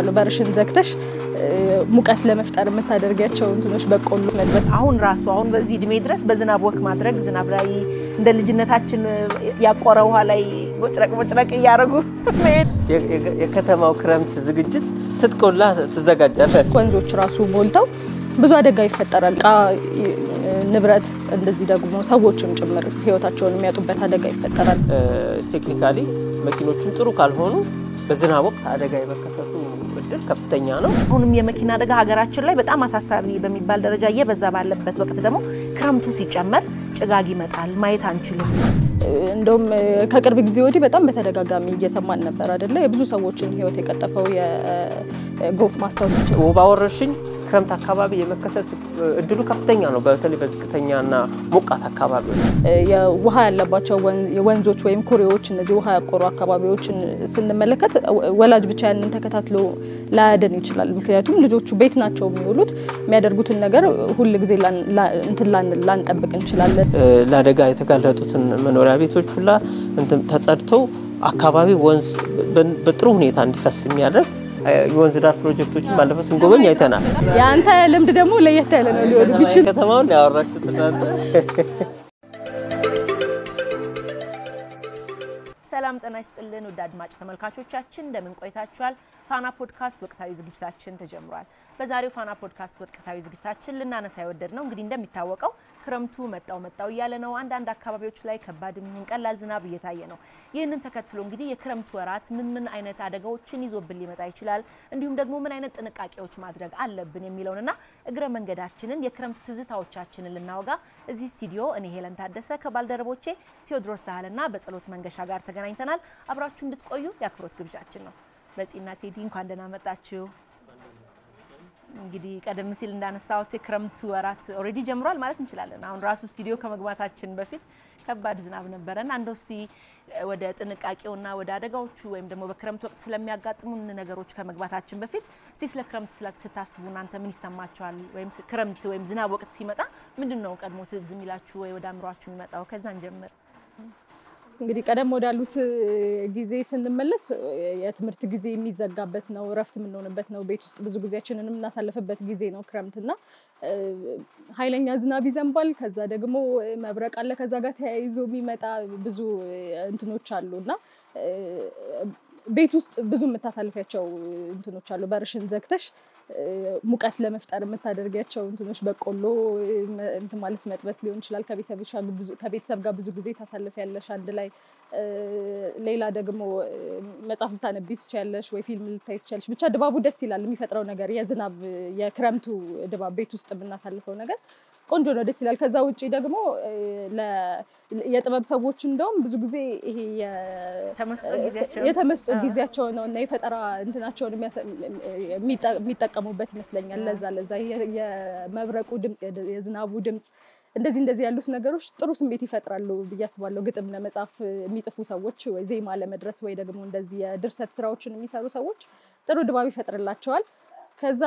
አሉ በርሽን ዘግተሽ ሙቀት ለመፍጠር የምታደርጋቸው እንትኖች በቆሎ መልበስ አሁን በዚህ እድሜ ድረስ በዝናብ ወክ ማድረግ ዝናብ ላይ እንደ ልጅነታችን ያቆረ ውሃ ላይ ቦጭረቅ ያያረጉ የከተማው ክረምት ዝግጅት ትጥቆላ ተዘጋጃለች ወንዞች ራሱ ሞልተው ብዙ አደጋ ይፈጠራል ንብረት እንደዚህ ደግሞ ሰዎችም ጭምር ህይወታቸውን የሚያጡበት አደጋ ይፈጠራል ቴክኒካሊ መኪኖቹን ጥሩ ካልሆኑ በዝናብ ወቅት አደጋ ይበከሰቱ እድል ከፍተኛ ነው አሁንም የመኪና አደጋ ሀገራችን ላይ በጣም አሳሳቢ በሚባል ደረጃ እየበዛ ባለበት ወቅት ደግሞ ክረምቱ ሲጨመር ጭጋግ ይመጣል ማየት አንችልም እንደውም ከቅርብ ጊዜ ወዲህ በጣም በተደጋጋሚ እየሰማን ነበር አይደለ የብዙ ሰዎችን ህይወት የቀጠፈው የጎፍ ማስታወስ ወባ ወረርሽኝ ክረምት አካባቢ የመከሰት እድሉ ከፍተኛ ነው በተለይ በዝቅተኛና ሞቃት አካባቢዎች የውሃ ያለባቸው የወንዞች ወይም ኩሬዎች እነዚህ ውሃ ያቆሩ አካባቢዎችን ስንመለከት ወላጅ ብቻ ያንን ተከታትሎ ላያደን ይችላል ምክንያቱም ልጆቹ ቤት ናቸው የሚውሉት የሚያደርጉትን ነገር ሁሉ ጊዜ ላንጠብቅ እንችላለን ለአደጋ የተጋለጡትን መኖሪያ ቤቶች ሁላ ተጸድተው አካባቢ ወንዝ በጥሩ ሁኔታ እንዲፈስ የሚያደርግ የወንዝ ዳር ፕሮጀክቶችን ባለፈው ስንጎበኝ አይተናል ያንተ ልምድ ደግሞ ለየት ያለ ነው ሊሆን ቢችል ከተማውን ያወራችሁት እናንተ ሰላም ጤና ይስጥልን ወደ አድማጭ ተመልካቾቻችን እንደምን ቆይታችኋል ፋና ፖድካስት ወቅታዊ ዝግጅታችን ተጀምሯል በዛሬው ፋና ፖድካስት ወቅታዊ ዝግጅታችን ልናነሳ ያወደድነው እንግዲህ እንደሚታወቀው ክረምቱ መጣው ያለ ነው አንዳንድ አካባቢዎች ላይ ከባድም ይሁን ቀላል ዝናብ እየታየ ነው ይህንን ተከትሎ እንግዲህ የክረምቱ ወራት ምን አይነት አደጋዎችን ይዞብን ሊመጣ ይችላል እንዲሁም ደግሞ ምን አይነት ጥንቃቄዎች ማድረግ አለብን የሚለውንና እግረ መንገዳችንን የክረምት ትዝታዎቻችንን ልናወጋ እዚህ ስቱዲዮ እኔ ሄለን ታደሰ ከባልደረቦቼ ቴዎድሮስ ሳህልና በጸሎት መንገሻ ጋር ተገናኝተናል አብራችሁ እንድትቆዩ ያክብሮት ግብዣችን ነው በጺና ቴዲ እንኳን ደህና መጣችሁ እንግዲህ ቀደም ሲል እንዳነሳው የክረምቱ ወራት ኦሬዲ ጀምሯል ማለት እንችላለን አሁን ራሱ ስቱዲዮ ከመግባታችን በፊት ከባድ ዝናብ ነበርና አንደው እስቲ ወደ ጥንቃቄውና ወደ አደጋዎቹ ወይም ደግሞ በክረምት ወቅት ስለሚያጋጥሙን ነገሮች ከመግባታችን በፊት እስቲ ስለ ክረምት ስታስቡ እናንተ ምን ይሰማችኋል ወይም ክረምት ወይም ዝናብ ወቅት ሲመጣ ምንድነው ቀድሞ ትዝ የሚላችሁ ወይ ወደ አምሯችሁ የሚመጣው ከዛን ጀምር እንግዲህ ቀደም ወዳሉት ጊዜ ስንመለስ የትምርት ጊዜ የሚዘጋበት ነው ረፍት ምንሆንበት ነው ቤት ውስጥ ብዙ ጊዜያችንን እናሳልፈበት ጊዜ ነው ክረምትና ኃይለኛ ዝናብ ይዘንባል ከዛ ደግሞ መብረቅ አለ ከዛ ጋር ተያይዞ የሚመጣ ብዙ እንትኖች አሉና ቤት ውስጥ ብዙ መታሳልፊያቸው እንትኖች አሉ በርሽን ዘግተሽ ሙቀት ለመፍጠር የምታደርጋቸው እንትኖች በቆሎ እንት ማለት መጥበስ ሊሆን ይችላል ከቤተሰብ ጋር ብዙ ጊዜ ታሳልፊያለሽ አንድ ላይ ሌላ ደግሞ መጽሐፍ ልታነቢ ትችያለሽ ወይ ፊልም ልታይ ትችያለሽ ብቻ ድባቡ ደስ ይላል የሚፈጥረው ነገር የዝናብ የክረምቱ ድባብ ቤት ውስጥ ብናሳልፈው ነገር ቆንጆ ነው ደስ ይላል ከዛ ውጪ ደግሞ የጥበብ ሰዎች እንደውም ብዙ ጊዜ ይሄ የተመስጦ ጊዜያቸው ነው እና የፈጠራ እንትናቸውን የሚጠቀሙበት ይመስለኛል ለዛ የመብረቁ ድምጽ የዝናቡ ድምጽ እንደዚህ ያሉት ነገሮች ጥሩ ስሜት ይፈጥራሉ በያስባለው ግጥም ለመጻፍ የሚጽፉ ሰዎች ወይ ዜማ ለመድረስ ወይ ደግሞ እንደዚህ የድርሰት ስራዎችን የሚሰሩ ሰዎች ጥሩ ድባብ ይፈጥርላቸዋል ከዛ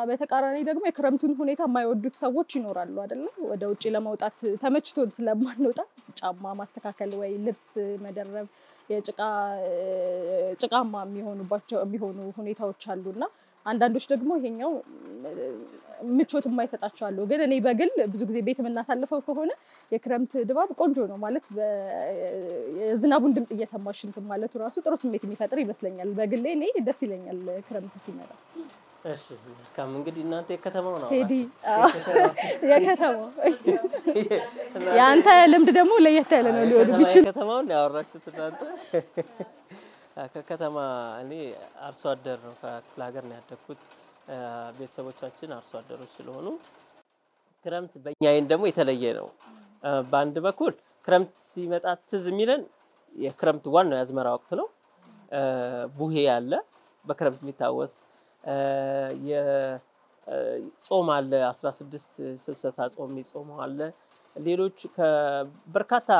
በተቃራኒ ደግሞ የክረምቱን ሁኔታ የማይወዱት ሰዎች ይኖራሉ አይደል ወደ ውጪ ለማውጣት ተመችቶ ስለማንወጣ ጫማ ማስተካከል ወይ ልብስ መደረብ ጭቃማ የሚሆኑ ሁኔታዎች አሉና አንዳንዶች ደግሞ ይሄኛው ምቾት የማይሰጣቸው አሉ ግን እኔ በግል ብዙ ጊዜ ቤት የምናሳልፈው ከሆነ የክረምት ድባብ ቆንጆ ነው ማለት የዝናቡን ድምጽ እየሰማሽ እንትን ማለቱ ራሱ ጥሩ ስሜት የሚፈጥር ይመስለኛል በግሌ እኔ ደስ ይለኛል ክረምት ሲመጣ እሺ ካም እንግዲህ እናንተ የከተማው ነው ቴዲ የከተማው ያንተ ልምድ ደግሞ ለየት ያለ ነው ሊሆን ቢችል ከተማውን ያወራችሁት እናንተ ከከተማ እኔ አርሶ አደር ነው ከክፍለ ሀገር ነው ያደኩት ቤተሰቦቻችን አርሶ አደሮች ስለሆኑ ክረምት በእኛይን ደግሞ የተለየ ነው በአንድ በኩል ክረምት ሲመጣ ትዝ የሚለን የክረምት ዋናው ያዝመራ ወቅት ነው ቡሄ ያለ በክረምት የሚታወስ የጾም አለ 16 ፍልሰታ ጾም ይጾማል አለ ሌሎች ከበርካታ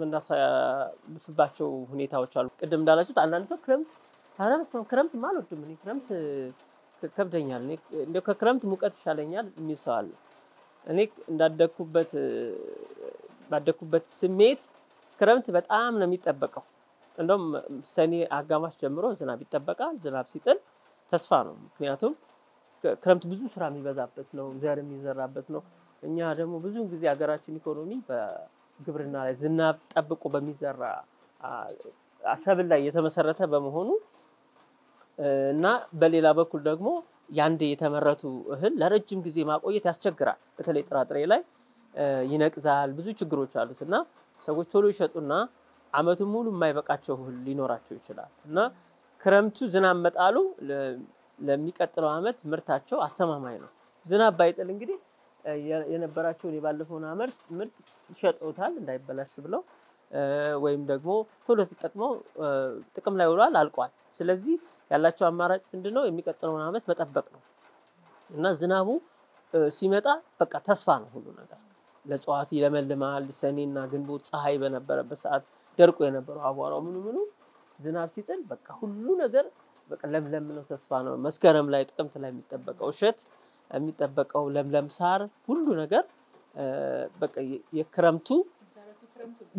ምናሳልፍባቸው ሁኔታዎች አሉ ቅድም እንዳላችሁት አንዳንድ ሰው ክረምት ማለት ምን ክረምት ከብደኛል እንደው ከክረምት ሙቀት ይሻለኛል የሚል ሰው አለ እኔ ባደኩበት ስሜት ክረምት በጣም ነው የሚጠበቀው እንደውም ሰኔ አጋማሽ ጀምሮ ዝናብ ይጠበቃል ዝናብ ሲጥል ተስፋ ነው። ምክንያቱም ክረምት ብዙ ስራ የሚበዛበት ነው፣ ዘር የሚዘራበት ነው። እኛ ደግሞ ብዙ ጊዜ ሀገራችን ኢኮኖሚ በግብርና ላይ ዝናብ ጠብቆ በሚዘራ ሰብል ላይ የተመሰረተ በመሆኑ እና በሌላ በኩል ደግሞ ያንዴ የተመረቱ እህል ለረጅም ጊዜ ማቆየት ያስቸግራል። በተለይ ጥራጥሬ ላይ ይነቅዛል፣ ብዙ ችግሮች አሉት እና ሰዎች ቶሎ ይሸጡና አመቱን ሙሉ የማይበቃቸው እህል ሊኖራቸው ይችላል እና ክረምቱ ዝናብ መጣሉ ለሚቀጥለው አመት ምርታቸው አስተማማኝ ነው። ዝናብ ባይጥል እንግዲህ የነበራቸውን የባለፈውን አመት ምርት ይሸጡታል እንዳይበላሽ ብለው ወይም ደግሞ ቶሎ ተጠቅመው ጥቅም ላይ ውሏል አልቋል። ስለዚህ ያላቸው አማራጭ ምንድነው? የሚቀጥለውን አመት መጠበቅ ነው እና ዝናቡ ሲመጣ በቃ ተስፋ ነው ሁሉ ነገር። ለእጽዋት ይለመልማል። ሰኔና ግንቦት ፀሐይ በነበረበት ሰዓት ደርቆ የነበረው አቧራው ምኑ ዝናብ ሲጥል በቃ ሁሉ ነገር በቃ ለምለም ነው፣ ተስፋ ነው። መስከረም ላይ ጥቅምት ላይ የሚጠበቀው እሸት የሚጠበቀው ለምለም ሳር ሁሉ ነገር በቃ የክረምቱ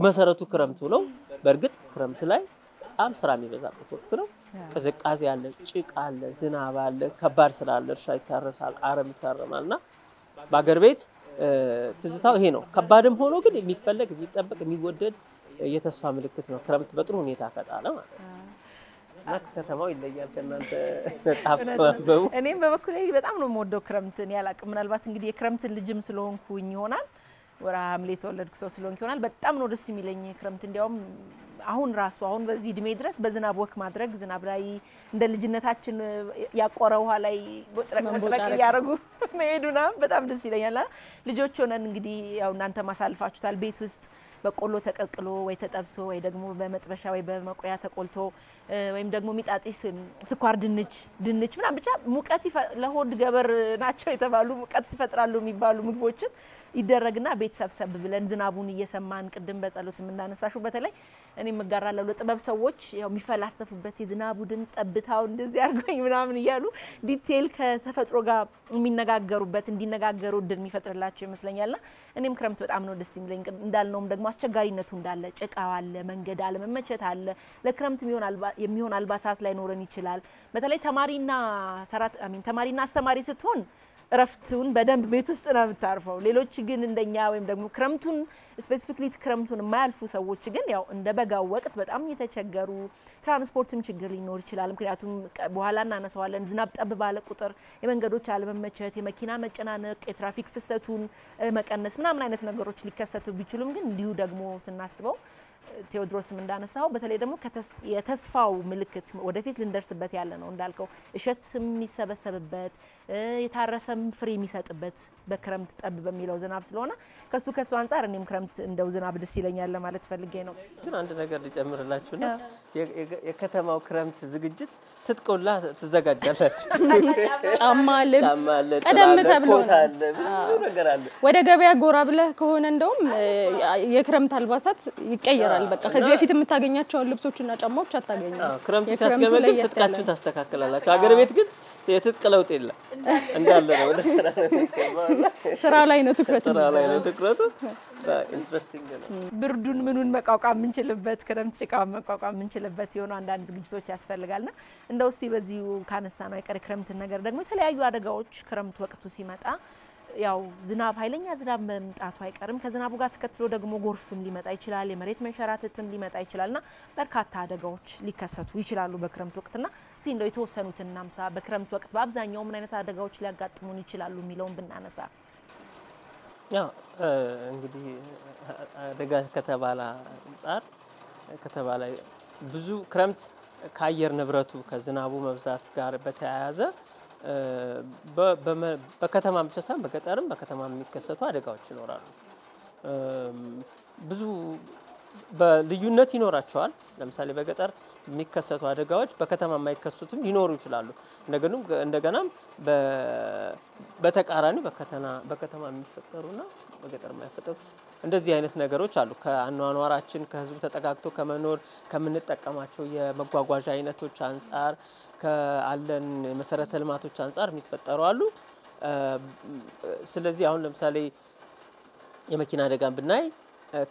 መሰረቱ ክረምቱ ነው። በእርግጥ ክረምት ላይ በጣም ስራ የሚበዛበት ወቅት ነው። ቅዝቃዜ አለ፣ ጭቃ አለ፣ ዝናብ አለ፣ ከባድ ስራ አለ። እርሻ ይታረሳል፣ አረም ይታረማልና በአገር ቤት ትዝታው ይሄ ነው። ከባድም ሆኖ ግን የሚፈለግ የሚጠበቅ የሚወደድ የተስፋ ምልክት ነው ክረምት በጥሩ ሁኔታ ከጣለ ማለት ነው። ከተማው ይለያል ከእናንተ መጽሐፍ ማንበቡ። እኔም በበኩሌ በጣም ነው የምወደው ክረምትን። ያላቅም ምናልባት እንግዲህ የክረምትን ልጅም ስለሆንኩኝ ይሆናል፣ ወርሃ ሐምሌ የተወለድኩ ሰው ስለሆንኩ ይሆናል በጣም ነው ደስ የሚለኝ ክረምት። እንዲያውም አሁን በዚህ እድሜ ድረስ በዝናብ ወክ ማድረግ ዝናብ ላይ እንደ ልጅነታችን ያቆረ ውሃ ላይ ቦጭረቅ ያረጉ መሄዱና በጣም ደስ ይለኛል። ልጆች ሆነን እንግዲህ ያው እናንተ ማሳልፋችሁታል። ቤት ውስጥ በቆሎ ተቀቅሎ ወይ ተጠብሶ ወይ ደግሞ በመጥበሻ ወይ በመቆያ ተቆልቶ ወይም ደግሞ ሚጣጢስ ወይም ስኳር ድንች ምናምን ብቻ ሙቀት ለሆድ ገበር ናቸው የተባሉ ሙቀት ይፈጥራሉ የሚባሉ ምግቦችን ይደረግና ቤተሰብ ሰብ ብለን ዝናቡን እየሰማን ቅድም በጸሎት የምናነሳሽው በተለይ እኔ መጋራለሁ ለጥበብ ሰዎች ያው የሚፈላሰፉበት የዝናቡ ድምጽ ጠብታው እንደዚህ አርጎኝ ምናምን ይያሉ ዲቴል ከተፈጥሮ ጋር የሚነጋገሩበት እንዲነጋገሩ እድል የሚፈጥርላቸው ይመስለኛልና እኔም ክረምት በጣም ነው ደስ የሚለኝ። እንዳልነውም ደግሞ አስቸጋሪነቱ እንዳለ ጭቃው አለ፣ መንገድ አለ፣ መመቸት አለ። ለክረምት የሚሆን አልባሳት ላይ ኖረን ይችላል። በተለይ ተማሪና አስተማሪ ስትሆን እረፍቱን በደንብ ቤት ውስጥ ነው የምታርፈው። ሌሎች ግን እንደኛ ወይም ደግሞ ክረምቱን ስፔሲፊክሊ ክረምቱን የማያልፉ ሰዎች ግን ያው እንደ በጋው ወቅት በጣም የተቸገሩ ትራንስፖርትም ችግር ሊኖር ይችላል። ምክንያቱም በኋላ እናነሳዋለን ዝናብ ጠብ ባለ ቁጥር የመንገዶች አለመመቸት፣ የመኪና መጨናነቅ፣ የትራፊክ ፍሰቱን መቀነስ ምናምን አይነት ነገሮች ሊከሰቱ ቢችሉም ግን እንዲሁ ደግሞ ስናስበው ቴዎድሮስም እንዳነሳው በተለይ ደግሞ የተስፋው ምልክት ወደፊት ልንደርስበት ያለ ነው እንዳልከው እሸት የሚሰበሰብበት የታረሰም ፍሬ የሚሰጥበት በክረምት ጠብ በሚለው ዝናብ ስለሆነ ከሱ አንፃር እኔም ክረምት እንደው ዝናብ ደስ ይለኛል ለማለት ፈልጌ ነው። ግን አንድ ነገር ልጨምርላችሁና የከተማው ክረምት ዝግጅት ትጥቆላ ተዘጋጃላችሁ። ጫማ፣ ልብስ ቀደም ተብሎ ነገር አለ። ወደ ገበያ ጎራ ብለህ ከሆነ እንደውም የክረምት አልባሳት ይቀየራል። በቃ ከዚህ በፊት የምታገኛቸው ልብሶችና ጫማዎች አታገኙም። ክረምት ሲያስገበግብ ትጥቃችሁን ታስተካክላላችሁ። አገር ቤት ግን የትጥቅ ለውጥ የለም እንዳለ ነው። ስራ ላይ ነው ትኩረቱ። ኢንትረስቲንግ ነው። ብርዱን ምኑን መቋቋም የምንችልበት ክረምት ጭቃውን መቋቋም የምንችልበት የሆኑ አንዳንድ ዝግጅቶች ያስፈልጋልና እንደው እስቲ በዚሁ ካነሳ ነው አይቀር ክረምት ነገር ደግሞ የተለያዩ አደጋዎች ክረምት ወቅቱ ሲመጣ ያው ኃይለኛ ዝናብ መምጣቱ አይቀርም። ከዝናቡ ጋር ተከትሎ ደግሞ ጎርፍም ሊመጣ ይችላል፣ የመሬት መንሸራተትም ሊመጣ ይችላልና በርካታ አደጋዎች ሊከሰቱ ይችላሉ በክረምት ወቅትና እስቲ እንደው የተወሰኑትን እናምሳ። በክረምት ወቅት በአብዛኛው ምን አይነት አደጋዎች ሊያጋጥሙን ይችላሉ የሚለውን ብናነሳ። ያው እንግዲህ አደጋ ከተባለ አንፃር ከተባለ ብዙ ክረምት ከአየር ንብረቱ ከዝናቡ መብዛት ጋር በተያያዘ በከተማ ብቻ ሳይሆን በገጠርም በከተማ የሚከሰቱ አደጋዎች ይኖራሉ። ብዙ በልዩነት ይኖራቸዋል። ለምሳሌ በገጠር የሚከሰቱ አደጋዎች በከተማ የማይከሰቱም ሊኖሩ ይችላሉ። እንደገናም በተቃራኒ በከተማ የሚፈጠሩና በገጠር የማይፈጠሩ እንደዚህ አይነት ነገሮች አሉ። ከአኗኗራችን ከህዝቡ ተጠጋግቶ ከመኖር ከምንጠቀማቸው የመጓጓዣ አይነቶች አንፃር ከአለን መሰረተ ልማቶች አንፃር የሚፈጠሩ አሉ። ስለዚህ አሁን ለምሳሌ የመኪና አደጋን ብናይ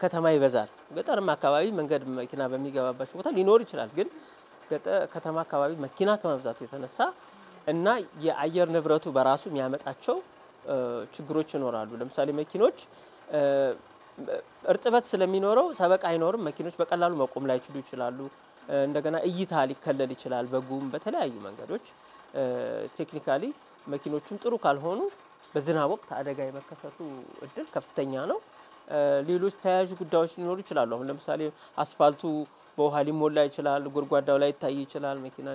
ከተማ ይበዛል። ገጠርም አካባቢ መንገድ መኪና በሚገባባቸው ቦታ ሊኖር ይችላል። ግን ከተማ አካባቢ መኪና ከመብዛቱ የተነሳ እና የአየር ንብረቱ በራሱ የሚያመጣቸው ችግሮች ይኖራሉ። ለምሳሌ መኪኖች እርጥበት ስለሚኖረው ሰበቅ አይኖርም። መኪኖች በቀላሉ መቆም ላይችሉ ይችላሉ። እንደገና እይታ ሊከለል ይችላል በጉም በተለያዩ መንገዶች። ቴክኒካሊ መኪኖቹም ጥሩ ካልሆኑ በዝናብ ወቅት አደጋ የመከሰቱ እድል ከፍተኛ ነው። ሌሎች ተያያዥ ጉዳዮች ሊኖሩ ይችላሉ። አሁን ለምሳሌ አስፋልቱ በውሃ ሊሞላ ይችላል፣ ጎድጓዳው ላይ ይታይ ይችላል። መኪና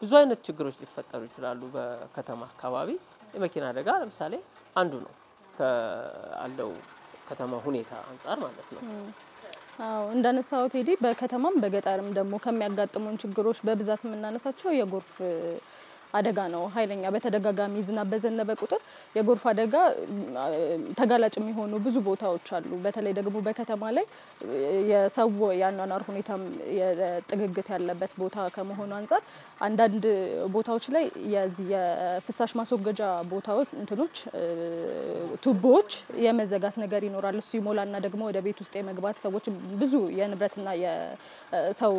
ብዙ አይነት ችግሮች ሊፈጠሩ ይችላሉ በከተማ አካባቢ። የመኪና አደጋ ለምሳሌ አንዱ ነው ካለው ከተማ ሁኔታ አንፃር ማለት ነው። አዎ እንዳነሳው ቴዲ በከተማም በገጠርም ደግሞ ከሚያጋጥሙን ችግሮች በብዛት የምናነሳቸው የጎርፍ አደጋ ነው። ኃይለኛ በተደጋጋሚ ዝናብ በዘነበ ቁጥር የጎርፍ አደጋ ተጋላጭ የሚሆኑ ብዙ ቦታዎች አሉ። በተለይ ደግሞ በከተማ ላይ የሰው ያኗኗር ሁኔታም የጥግግት ያለበት ቦታ ከመሆኑ አንፃር አንዳንድ ቦታዎች ላይ የፍሳሽ ማስወገጃ ቦታዎች እንትኖች ቱቦዎች የመዘጋት ነገር ይኖራል። እሱ ይሞላና ደግሞ ወደ ቤት ውስጥ የመግባት ሰዎች ብዙ የንብረትና የሰው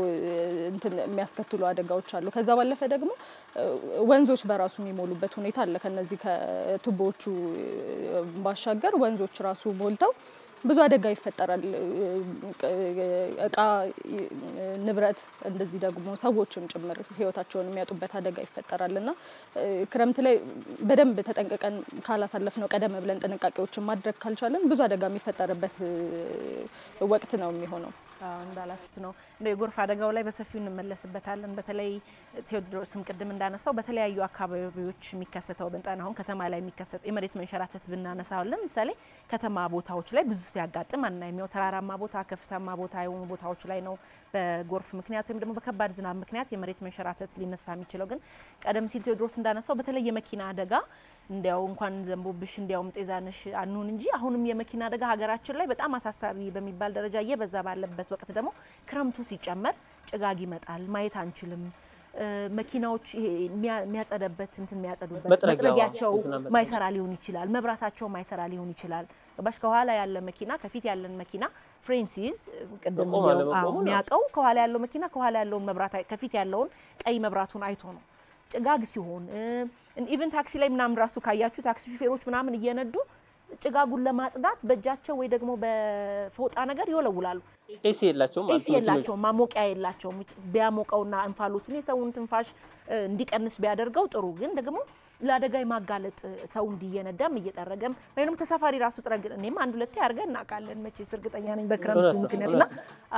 እንትን የሚያስከትሉ አደጋዎች አሉ። ከዛ ባለፈ ደግሞ ወንዞች በራሱ የሚሞሉበት ሁኔታ አለ። ከነዚህ ከቱቦዎቹ ባሻገር ወንዞች ራሱ ሞልተው ብዙ አደጋ ይፈጠራል። እቃ ንብረት እንደዚህ ደግሞ ሰዎችም ጭምር ህይወታቸውን የሚያጡበት አደጋ ይፈጠራልና ክረምት ላይ በደንብ ተጠንቀቀን ካላሳለፍነው ቀደም ብለን ጥንቃቄዎችን ማድረግ ካልቻለን ብዙ አደጋ የሚፈጠርበት ወቅት ነው የሚሆነው። እንዳላችሁት ነው። የጎርፍ አደጋው ላይ በሰፊው እንመለስበታለን። በተለይ ቴዎድሮስም ቅድም እንዳነሳው በተለያዩ አካባቢዎች የሚከሰተው በእንጣና አሁን ከተማ ላይ የሚከሰተው የመሬት መንሸራተት ብናነሳው ለምሳሌ ከተማ ቦታዎች ላይ ብዙ ሲያጋጥም አናይም። ተራራማ ቦታ ከፍታማ ቦታ የሆኑ ቦታዎች ላይ ነው በጎርፍ ምክንያት ወይም ደግሞ በከባድ ዝናብ ምክንያት የመሬት መንሸራተት ሊነሳ የሚችለው። ግን ቀደም ሲል ቴዎድሮስ እንዳነሳው በተለይ የመኪና አደጋ እንዲያው እንኳን ዘንቦብሽ እንዲያውም ጤዛነሽ አንሁን እንጂ አሁንም የመኪና አደጋ ሀገራችን ላይ በጣም አሳሳቢ በሚባል ደረጃ እየበዛ ባለበት ወቅት ደግሞ ክረምቱ ሲጨመር ጭጋግ ይመጣል፣ ማየት አንችልም። መኪናዎች የሚያጸደበት እንትን የሚያጸዱበት መጥረጊያቸው ማይሰራ ሊሆን ይችላል፣ መብራታቸው ማይሰራ ሊሆን ይችላል። ባሽ ከኋላ ያለ መኪና ከፊት ያለን መኪና ፍሬንሲዝ ቅድም የሚያቀው ከኋላ ያለው መኪና ከኋላ ያለውን መብራት ከፊት ያለውን ቀይ መብራቱን አይቶ ነው። ጭጋግ ሲሆን ኢቭን ታክሲ ላይ ምናምን ራሱ ካያችሁ ታክሲ ሹፌሮች ምናምን እየነዱ ጭጋጉን ለማጽዳት በእጃቸው ወይ ደግሞ በፎጣ ነገር ይወለውላሉ። ኤሲ የላቸውም ማሞቂያ የላቸውም። ቢያሞቀውና እንፋሎቱን የሰውን ትንፋሽ እንዲቀንስ ቢያደርገው ጥሩ። ግን ደግሞ ለአደጋ ማጋለጥ ሰው እንዲየነዳም እየጠረገም ወይንም ተሳፋሪ ራሱ ጥረግ እኔም አንድ ሁለቴ አርገን እናቃለን። መቼስ እርግጠኛ ነኝ በክረምቱ ምክንያትና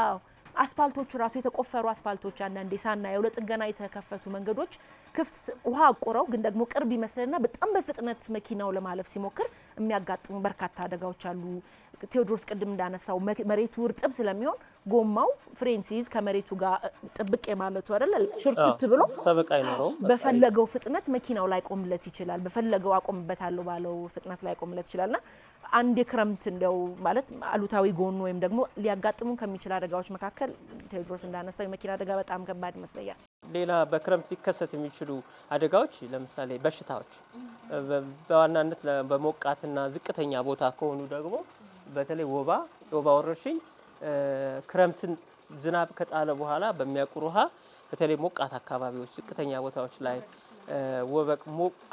አዎ አስፋልቶች ራሱ የተቆፈሩ አስፋልቶች አንዳንዴ ሳናየው ለጥገና የተከፈቱ መንገዶች ክፍት ውሃ አቆረው ግን ደግሞ ቅርብ ይመስልና በጣም በፍጥነት መኪናው ለማለፍ ሲሞክር የሚያጋጥሙ በርካታ አደጋዎች አሉ። ቴዎድሮስ ቅድም እንዳነሳው መሬቱ እርጥብ ስለሚሆን ጎማው ፍሬንሲዝ ከመሬቱ ጋር ጥብቅ የማለቱ አይደል ሽርትት ብሎ ሰበቃ አይኖርም። በፈለገው ፍጥነት መኪናው ላይ ቆምለት ይችላል። በፈለገው አቆምበታለሁ ባለው ፍጥነት ላይ ቆምለት ይችላልና አንድ የክረምት እንደው ማለት አሉታዊ ጎን ወይም ደግሞ ሊያጋጥሙ ከሚችል አደጋዎች መካከል ቴዎድሮስ እንዳነሳው የመኪና አደጋ በጣም ከባድ ይመስለኛል። ሌላ በክረምት ሊከሰት የሚችሉ አደጋዎች ለምሳሌ በሽታዎች በዋናነት በሞቃትና ዝቅተኛ ቦታ ከሆኑ ደግሞ በተለይ የወባ ወረርሽኝ ክረምትን ዝናብ ከጣለ በኋላ በሚያቁር ውሃ በተለይ ሞቃት አካባቢዎች ዝቅተኛ ቦታዎች ላይ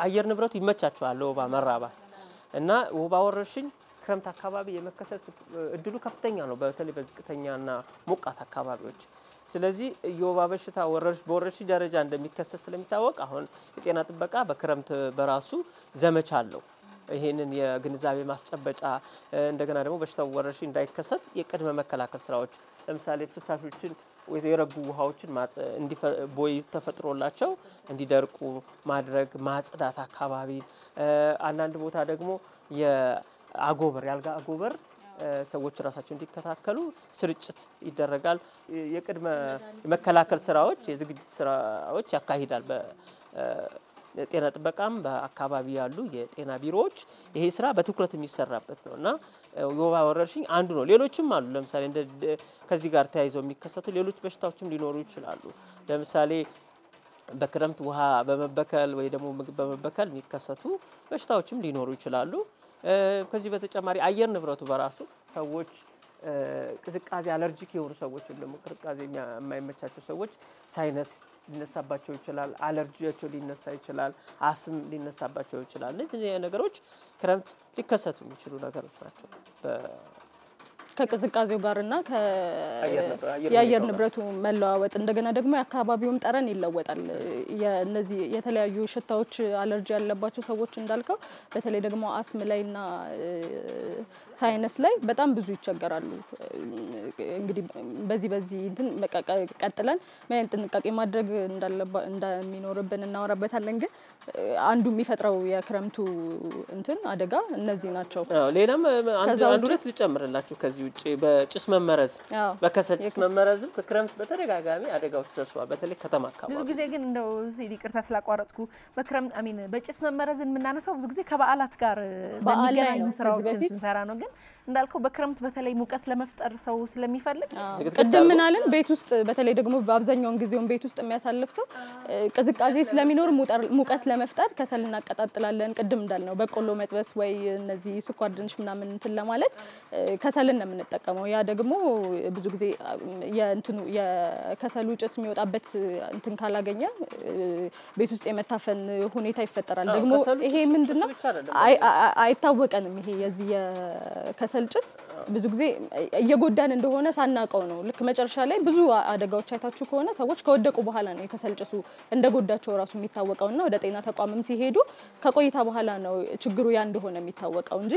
አየር ንብረቱ ይመቻቸዋል ለወባ መራባት እና ወባ ወረርሽኝ ክረምት አካባቢ የመከሰት እድሉ ከፍተኛ ነው በተለይ በዝቅተኛና ሞቃት አካባቢዎች። ስለዚህ የወባ በሽታ በወረርሽኝ ደረጃ እንደሚከሰት ስለሚታወቅ አሁን የጤና ጥበቃ በክረምት በራሱ ዘመቻ አለው። ይሄንን የግንዛቤ ማስጨበጫ እንደገና ደግሞ በሽታው ወረርሽኝ እንዳይከሰት የቅድመ መከላከል ስራዎች ለምሳሌ ፍሳሾችን ወይ የረጉ ውሃዎችን ቦይ ተፈጥሮላቸው እንዲደርቁ ማድረግ ማጽዳት አካባቢ አንዳንድ ቦታ ደግሞ የአጎበር ያልጋ አጎበር ሰዎች ራሳቸው እንዲከታከሉ ስርጭት ይደረጋል። የቅድመ መከላከል ስራዎች የዝግጅት ስራዎች ያካሂዳል። ጤና ጥበቃም በአካባቢ ያሉ የጤና ቢሮዎች ይሄ ስራ በትኩረት የሚሰራበት ነውና የወባ ወረርሽኝ አንዱ ነው። ሌሎችም አሉ። ለምሳሌ ከዚህ ጋር ተያይዘው የሚከሰቱ ሌሎች በሽታዎችም ሊኖሩ ይችላሉ። ለምሳሌ በክረምት ውሃ በመበከል ወይ ደግሞ ምግብ በመበከል የሚከሰቱ በሽታዎችም ሊኖሩ ይችላሉ። ከዚህ በተጨማሪ አየር ንብረቱ በራሱ ሰዎች ቅዝቃዜ አለርጂክ የሆኑ ሰዎች ደግሞ ቅዝቃዜ የማይመቻቸው ሰዎች ሳይነስ ሊነሳባቸው ይችላል፣ አለርጂያቸው ሊነሳ ይችላል፣ አስም ሊነሳባቸው ይችላል። እነዚህ ነገሮች ክረምት ሊከሰቱ የሚችሉ ነገሮች ናቸው። ከቅዝቃዜው ጋርና የአየር ንብረቱ መለዋወጥ እንደገና ደግሞ የአካባቢውም ጠረን ይለወጣል። የነዚህ የተለያዩ ሽታዎች አለርጂ ያለባቸው ሰዎች እንዳልከው በተለይ ደግሞ አስም ላይና ሳይነስ ላይ በጣም ብዙ ይቸገራሉ። እንግዲህ በዚህ እንትን ቀጥለን ምን ጥንቃቄ ማድረግ እንደሚኖርብን እናወራበታለን። ግን አንዱ የሚፈጥረው የክረምቱ እንትን አደጋ እነዚህ ናቸው። ሌላም አንድ ሁለት ልጨምርላችሁ ከዚህ ውጪ በጭስ መመረዝ በከሰል ጭስ መመረዝ በክረምት በተደጋጋሚ አደጋዎች ደርሰዋል። በተለይ ከተማ አካባቢ ብዙ ጊዜ ግን እንደው ይቅርታ ስላቋረጥኩ በክረምት በጭስ መመረዝን የምናነሳው ብዙ ጊዜ ከበዓላት ጋር በሚገናኙ ስራዎችን ስንሰራ ነው። ግን እንዳልከው በክረምት በተለይ ሙቀት ለመፍጠር ሰው ስለሚፈልግ ቅድም ምን አለን ቤት ውስጥ በተለይ ደግሞ በአብዛኛው ጊዜውን ቤት ውስጥ የሚያሳልፍ ሰው ቅዝቃዜ ስለሚኖር ሙቀት ለመፍጠር ከሰል እናቀጣጥላለን። ቅድም እንዳልነው በቆሎ መጥበስ ወይ እነዚህ ስኳር ድንች ምናምን እንትን ለማለት ከሰልን ነው የምንጠቀመው። ያ ደግሞ ብዙ ጊዜ የከሰሉ ጭስ የሚወጣበት እንትን ካላገኘ ብዙ ውስጥ የመታፈን ሁኔታ ይፈጠራል። ደግሞ ይሄ ምንድነው አይታወቀንም። ይሄ የዚህ የከሰል ጭስ ብዙ ጊዜ እየጎዳን እንደሆነ ሳናቀው ነው። ልክ መጨረሻ ላይ ብዙ አደጋዎች አይታችሁ ከሆነ ሰዎች ከወደቁ በኋላ ነው የከሰል ጭሱ እንደጎዳቸው ራሱ የሚታወቀውና ወደ ጤና ተቋምም ሲሄዱ ከቆይታ በኋላ ነው ችግሩ ያ እንደሆነ የሚታወቀው እንጂ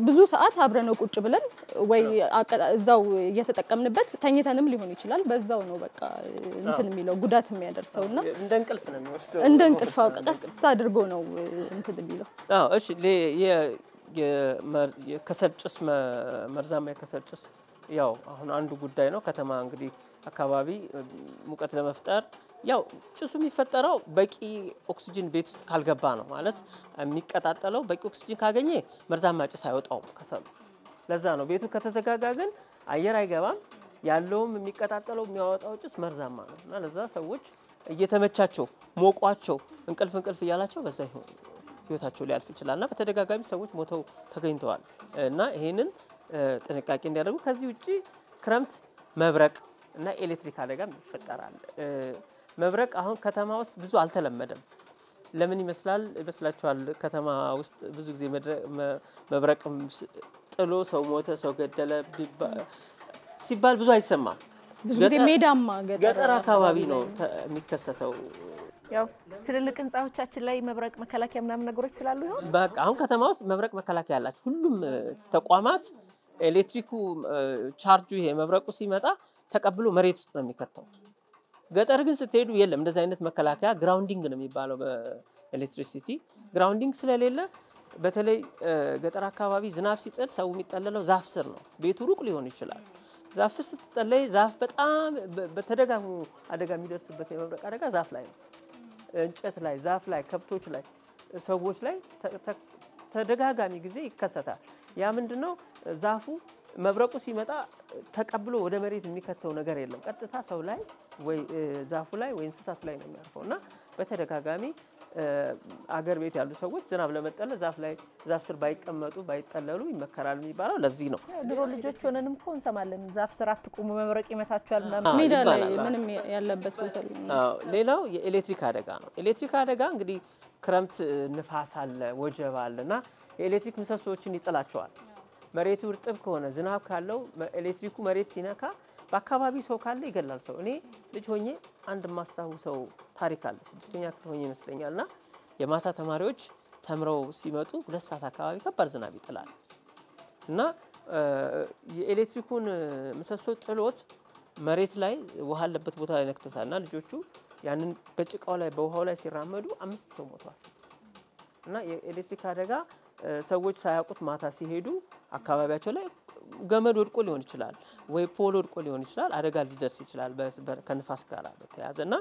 ብዙ ሰዓት አብረነው ቁጭ ብለን ወይ እዛው እየተጠቀምንበት ተኝተንም ሊሆን ይችላል። በዛው ነው በቃ እንትን የሚለው ጉዳት የሚያደርሰውና እንደ እንቅልፍ ነው የሚወስደው። እንደ እንቅልፍ ቀስ አድርጎ ነው እንትን የሚለው። እሺ የከሰል ጭስ መርዛማ የከሰል ጭስ ያው አሁን አንዱ ጉዳይ ነው። ከተማ እንግዲህ አካባቢ ሙቀት ለመፍጠር ያው ጭሱ የሚፈጠረው በቂ ኦክሲጅን ቤት ውስጥ ካልገባ ነው። ማለት የሚቀጣጠለው በቂ ኦክሲጅን ካገኘ መርዛማ ጭስ አይወጣውም ከሰሉ። ለዛ ነው ቤቱ ከተዘጋጋ ግን አየር አይገባም። ያለውም የሚቀጣጠለው የሚያወጣው ጭስ መርዛማ ነው እና ለዛ ሰዎች እየተመቻቸው ሞቋቸው እንቅልፍ እያላቸው በዛ ህይወታቸው ሊያልፍ ይችላልና በተደጋጋሚ ሰዎች ሞተው ተገኝተዋል። እና ይሄንን ጥንቃቄ እንዲያደርጉ። ከዚህ ውጪ ክረምት መብረቅ እና ኤሌክትሪክ አደጋ ይፈጠራል። መብረቅ አሁን ከተማ ውስጥ ብዙ አልተለመደም። ለምን ይመስላችኋል? ከተማ ውስጥ ብዙ ጊዜ መብረቅ ጥሎ ሰው ሞተ፣ ሰው ገደለ ሲባል ብዙ አይሰማም። ብዙ ጊዜ ሜዳማ ገጠር አካባቢ ነው የሚከሰተው። ያው ትልልቅ ህንጻዎቻችን ላይ መብረቅ መከላከያ ምናምን ነገሮች ስላሉ ይሆን በቃ አሁን ከተማ ውስጥ መብረቅ መከላከያ ያላችሁ ሁሉም ተቋማት ኤሌክትሪኩ ቻርጁ ይሄ መብረቁ ሲመጣ ተቀብሎ መሬት ውስጥ ነው የሚከተው። ገጠር ግን ስትሄዱ የለም እንደዛ አይነት መከላከያ። ግራውንዲንግ ነው የሚባለው በኤሌክትሪሲቲ። ግራውንዲንግ ስለሌለ በተለይ ገጠር አካባቢ ዝናብ ሲጥል ሰው የሚጠለለው ዛፍ ስር ነው። ቤቱ ሩቅ ሊሆን ይችላል። ዛፍ ስር ስትጠለይ ዛፍ በጣም በተደጋጋሚ አደጋ የሚደርስበት የመብረቅ አደጋ ዛፍ ላይ ነው። እንጨት ላይ፣ ዛፍ ላይ፣ ከብቶች ላይ፣ ሰዎች ላይ ተደጋጋሚ ጊዜ ይከሰታል። ያ ምንድነው? ዛፉ መብረቁ ሲመጣ ተቀብሎ ወደ መሬት የሚከተው ነገር የለም። ቀጥታ ሰው ላይ ወይ ዛፉ ላይ ወይ እንስሳት ላይ ነው የሚያርፈውና በተደጋጋሚ አገር ቤት ያሉ ሰዎች ዝናብ ለመጠለል ዛፍ ስር ባይቀመጡ ባይጠለሉ ይመከራል የሚባለው ለዚህ ነው። ድሮ ልጆች ሆነንም እኮ እንሰማለን ዛፍ ስር አትቁሙ መብረቅ ይመታችኋል ምናምን ሜዳ ላይ ምንም ያለበት ቦታ ነው። ሌላው የኤሌክትሪክ አደጋ ነው። ኤሌክትሪክ አደጋ እንግዲህ ክረምት ንፋስ አለ፣ ወጀብ አለና የኤሌክትሪክ ምሰሶዎችን ይጥላቸዋል። መሬቱ እርጥብ ከሆነ ዝናብ ካለው ኤሌክትሪኩ መሬት ሲነካ በአካባቢ ሰው ካለ ይገላል ሰው። እኔ ልጅ ሆኜ አንድ ማስታውሰው ታሪክ አለ። 6ኛ ክፍል ሆኜ ይመስለኛልና የማታ ተማሪዎች ተምረው ሲመጡ 2 ሰዓት አካባቢ ከባድ ዝናብ ይጥላል እና የኤሌክትሪኩን ምሰሶ ጥሎት መሬት ላይ ውሃ ያለበት ቦታ ላይ ነክቶታልና ልጆቹ ያንን በጭቃው ላይ በውሃው ላይ ሲራመዱ 5 ሰው ሞቷል። እና የኤሌክትሪክ አደጋ ሰዎች ሳያውቁት ማታ ሲሄዱ አካባቢያቸው ላይ ገመድ ወድቆ ሊሆን ይችላል ወይ ፖል ወድቆ ሊሆን ይችላል። አደጋ ሊደርስ ይችላል ከንፋስ ጋር በተያያዘና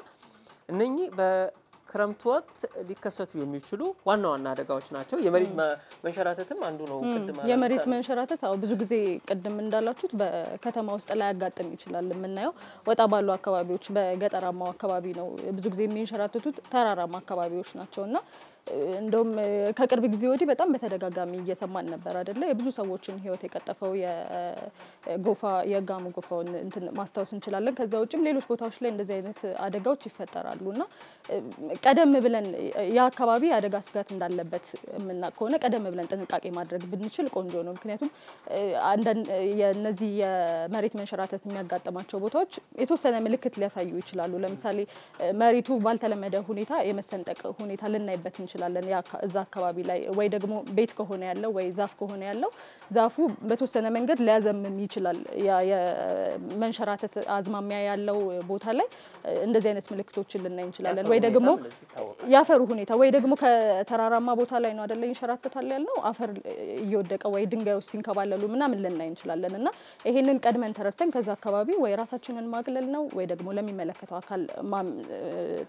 እነኚህ በክረምት ወቅት ሊከሰቱ የሚችሉ ዋና አደጋዎች ናቸው። የመሬት መንሸራተትም አንዱ ነው። የመሬት መንሸራተት ብዙ ጊዜ ቅድም እንዳላችሁት በከተማ ውስጥ ላይ ያጋጥም ይችላል። የምናየው ወጣ ባሉ አካባቢዎች በገጠራማው አካባቢ ነው ብዙ ጊዜ የሚንሸራተቱት ተራራማ አካባቢዎች ናቸውና እንደውም ከቅርብ ጊዜ ወዲህ በጣም በተደጋጋሚ እየሰማን ነበር አይደለ? የብዙ ሰዎችን ህይወት የቀጠፈው የጋሞ ጎፋውን እንትን ማስታወስ እንችላለን። ከዛ ውጭም ሌሎች ቦታዎች ላይ እንደዚህ አይነት አደጋዎች ይፈጠራሉና ቀደም ብለን ያ አካባቢ አደጋ ስጋት እንዳለበት የምናውቅ ከሆነ ቀደም ብለን ጥንቃቄ ማድረግ ብንችል ቆንጆ ነው። ምክንያቱም አንዳንድ የነዚህ የመሬት መንሸራተት የሚያጋጥማቸው ቦታዎች የተወሰነ ምልክት ሊያሳዩ ይችላሉ። ለምሳሌ መሬቱ ባልተለመደ ሁኔታ የመሰንጠቅ ሁኔታ ልናይበት እንችላለን እዛ አካባቢ ላይ ወይ ደግሞ ቤት ከሆነ ያለው ወይ ዛፍ ከሆነ ያለው ዛፉ በተወሰነ መንገድ ሊያዘምም ይችላል። የመንሸራተት አዝማሚያ ያለው ቦታ ላይ እንደዚህ አይነት ምልክቶችን ልናይ እንችላለን። ወይ ደግሞ ያፈሩ ሁኔታ ወይ ደግሞ ከተራራማ ቦታ ላይ ነው አይደለ ይንሸራተታል ያለው አፈር እየወደቀ ወይ ድንጋዮች ሲንከባለሉ ምናምን ልናይ እንችላለን እና ይሄንን ቀድመን ተረድተን ከዛ አካባቢ ወይ ራሳችንን ማግለል ነው ወይ ደግሞ ለሚመለከተው አካል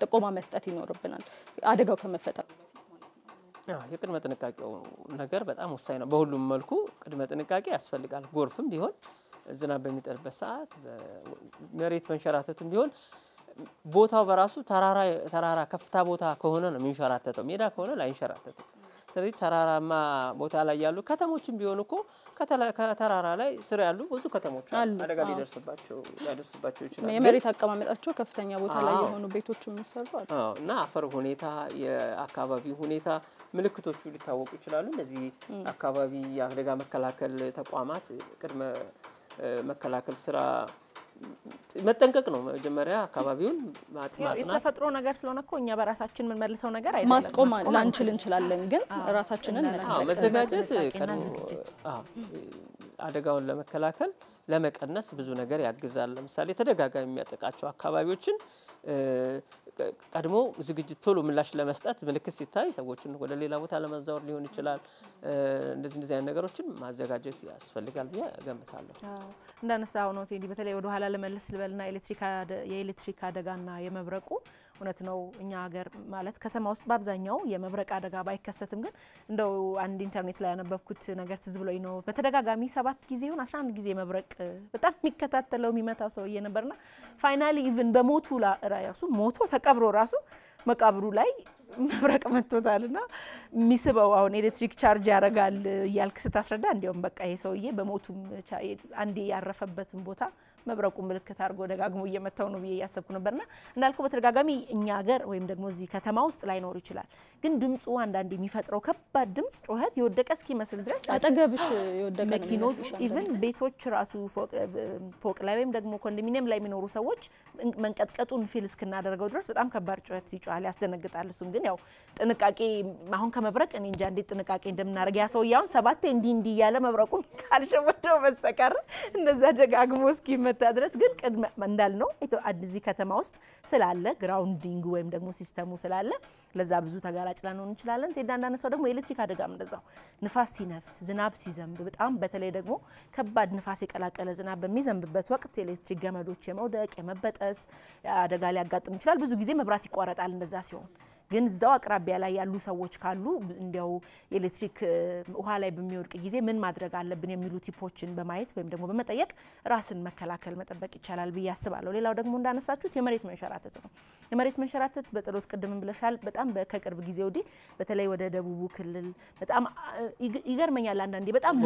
ጥቆማ መስጠት ይኖርብናል አደጋው ከመፈጠሩ በፊት። የቅድመ ጥንቃቄው ነገር በጣም ወሳኝ ነው። በሁሉም መልኩ ቅድመ ጥንቃቄ ያስፈልጋል። ጎርፍም ቢሆን ዝናብ በሚጥልበት ሰዓት መሬት መንሸራተቱም ቢሆን ቦታው በራሱ ተራራ ከፍታ ቦታ ከሆነ ነው የሚንሸራተተው። ሜዳ ከሆነ ላይንሸራተተው። ስለዚህ ተራራማ ቦታ ላይ ያሉ ከተሞችም ቢሆን እኮ ከተራራ ላይ ስር ያሉ ብዙ ከተሞች አደጋ ሊደርስባቸው ይችላል። የመሬት አቀማመጣቸው ከፍተኛ ቦታ ላይ የሆኑ ቤቶችም ይሰራሉ። እና አፈር ሁኔታ የአካባቢ ሁኔታ ምልክቶቹ ሊታወቁ ይችላሉ። እነዚህ አካባቢ የአደጋ መከላከል ተቋማት ቅድመ መከላከል ስራ መጠንቀቅ ነው። መጀመሪያ አካባቢውን ማጥናት የተፈጥሮ ነገር ስለሆነ እኮ እኛ በራሳችን ምን መልሰው ነገር አይደለም። ማስቆም ላንችል እንችላለን፣ ግን ራሳችንን መዘጋጀት አደጋውን ለመከላከል ለመቀነስ ብዙ ነገር ያግዛል። ለምሳሌ ተደጋጋሚ የሚያጠቃቸው አካባቢዎችን ቀድሞ ዝግጅት ቶሎ ምላሽ ለመስጠት ምልክት ሲታይ ሰዎችን ወደ ሌላ ቦታ ለማዛወር ሊሆን ይችላል። እንደዚህ አይነት ነገሮችን ማዘጋጀት ያስፈልጋል ብዬ እገምታለሁ። እንዳነሳው ነው ቴዲ በተለይ ወደ ኋላ ለመለስ ልበልና የኤሌክትሪክ አደጋና የመብረቁ እውነት ነው። እኛ ሀገር ማለት ከተማ ውስጥ በአብዛኛው የመብረቅ አደጋ ባይከሰትም ግን እንደው አንድ ኢንተርኔት ላይ ያነበብኩት ነገር ትዝ ብሎኝ ነው። በተደጋጋሚ 7 ጊዜ ይሁን 11 ጊዜ መብረቅ በጣም የሚከታተለው የሚመታው ሰውዬ ነበርና ፋይናሊ ኢቭን በሞቱ ራሱ ሞቶ ተቀብሮ ራሱ መቃብሩ ላይ መብረቅ መጥቶታልና ሚስበው አሁን ኤሌክትሪክ ቻርጅ ያረጋል ያልክ ስታስረዳ እንዲያውም በቃ ይሄ ሰውዬ በሞቱም አንዴ ያረፈበትን ቦታ መብረቁ ምልክት አድርጎ ደጋግሞ እየመታው ነው ብዬ ያሰብኩ ነበርና እንዳልኩ በተደጋጋሚ እኛ ሀገር ወይም ደግሞ እዚህ ከተማ ውስጥ ላይኖር ይችላል። ግን ድምጹ አንዳንዴ የሚፈጥረው ከባድ ድምጽ ጩኸት የወደቀ እስኪመስል ድረስ አጠገብሽ የወደቀ መኪኖች ኢቭን ቤቶች ራሱ ፎቅ ላይ ወይም ደግሞ ኮንዶሚኒየም ላይ የሚኖሩ ሰዎች መንቀጥቀጡን ፊል እስክናደርገው ድረስ በጣም ከባድ ጩኸት ይጮሃል፣ ያስደነግጣል። እሱም ግን ያው ጥንቃቄ አሁን ከመብረቅ እኔ እንጃ እንዴት ጥንቃቄ እንደምናደርግ ያ ሰውዬውን 7 እንዲ ያለ መብረቁን ካልሸወደው በስተቀር እንደዛ ደጋግሞ እስኪመታ ድረስ ግን ቅድመ እንዳልነው እዚህ ከተማ ውስጥ ስላለ ግራውንዲንግ ወይም ደግሞ ሲስተሙ ስላለ ለዛ ብዙ ተጋላጭ ላንሆን እንችላለን። ቴዳ እንዳነሳው ደግሞ ኤሌክትሪክ አደጋም እንደዛው ንፋስ ሲነፍስ ዝናብ ሲዘንብ በጣም በተለይ ደግሞ ከባድ ንፋስ የቀላቀለ ዝናብ በሚዘንብበት ወቅት ኤሌክትሪክ ገመዶች የመውደቅ የመበጠስ አደጋ ሊያጋጥም ይችላል። ብዙ ጊዜ መብራት ይቋረጣል እንደዛ ሲሆን። ግን እዛው አቅራቢያ ላይ ያሉ ሰዎች ካሉ እንዲያው ኤሌክትሪክ ውሃ ላይ በሚወድቅ ጊዜ ምን ማድረግ አለብን የሚሉ ቲፖችን በማየት ወይም ደግሞ በመጠየቅ ራስን መከላከል መጠበቅ ይቻላል ብዬ አስባለሁ። ሌላው ደግሞ እንዳነሳችሁት የመሬት መንሸራተት ነው። የመሬት መንሸራተት በጸሎት ቅድም ብለሻል። በጣም ከቅርብ ጊዜ ወዲህ በተለይ ወደ ደቡቡ ክልል በጣም ይገርመኛል። አንዳንዴ በጣም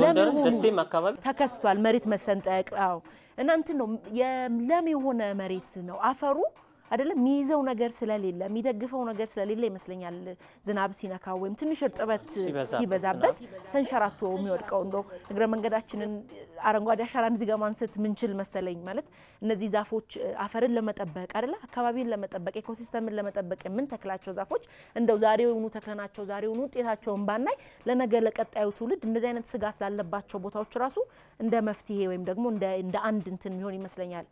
ደሴም አካባቢ ተከስቷል መሬት መሰንጠቅ። አዎ እና እንትን ነው የለም የሆነ መሬት ነው አፈሩ አይደለም የሚይዘው ነገር ስለሌለ የሚደግፈው ነገር ስለሌለ ይመስለኛል ዝናብ ሲነካው ወይም ትንሽ እርጥበት ሲበዛበት ተንሸራቶ የሚወድቀው። እንደው እግረ መንገዳችንን አረንጓዴ አሻራን እዚህ ጋር ማንሰት ምንችል መሰለኝ። ማለት እነዚህ ዛፎች አፈርን ለመጠበቅ አይደለ አካባቢን ለመጠበቅ ኢኮሲስተምን ለመጠበቅ ምን ተክላቸው ዛፎች እንደው ዛሬውኑ ተክለናቸው ዛሬውኑ ውጤታቸውን ባናይ ለነገ ለቀጣዩ ትውልድ እንደዚህ አይነት ስጋት ላለባቸው ቦታዎች ራሱ እንደ መፍትሄ ወይም ደግሞ እንደ አንድ እንትን የሚሆን ይመስለኛል።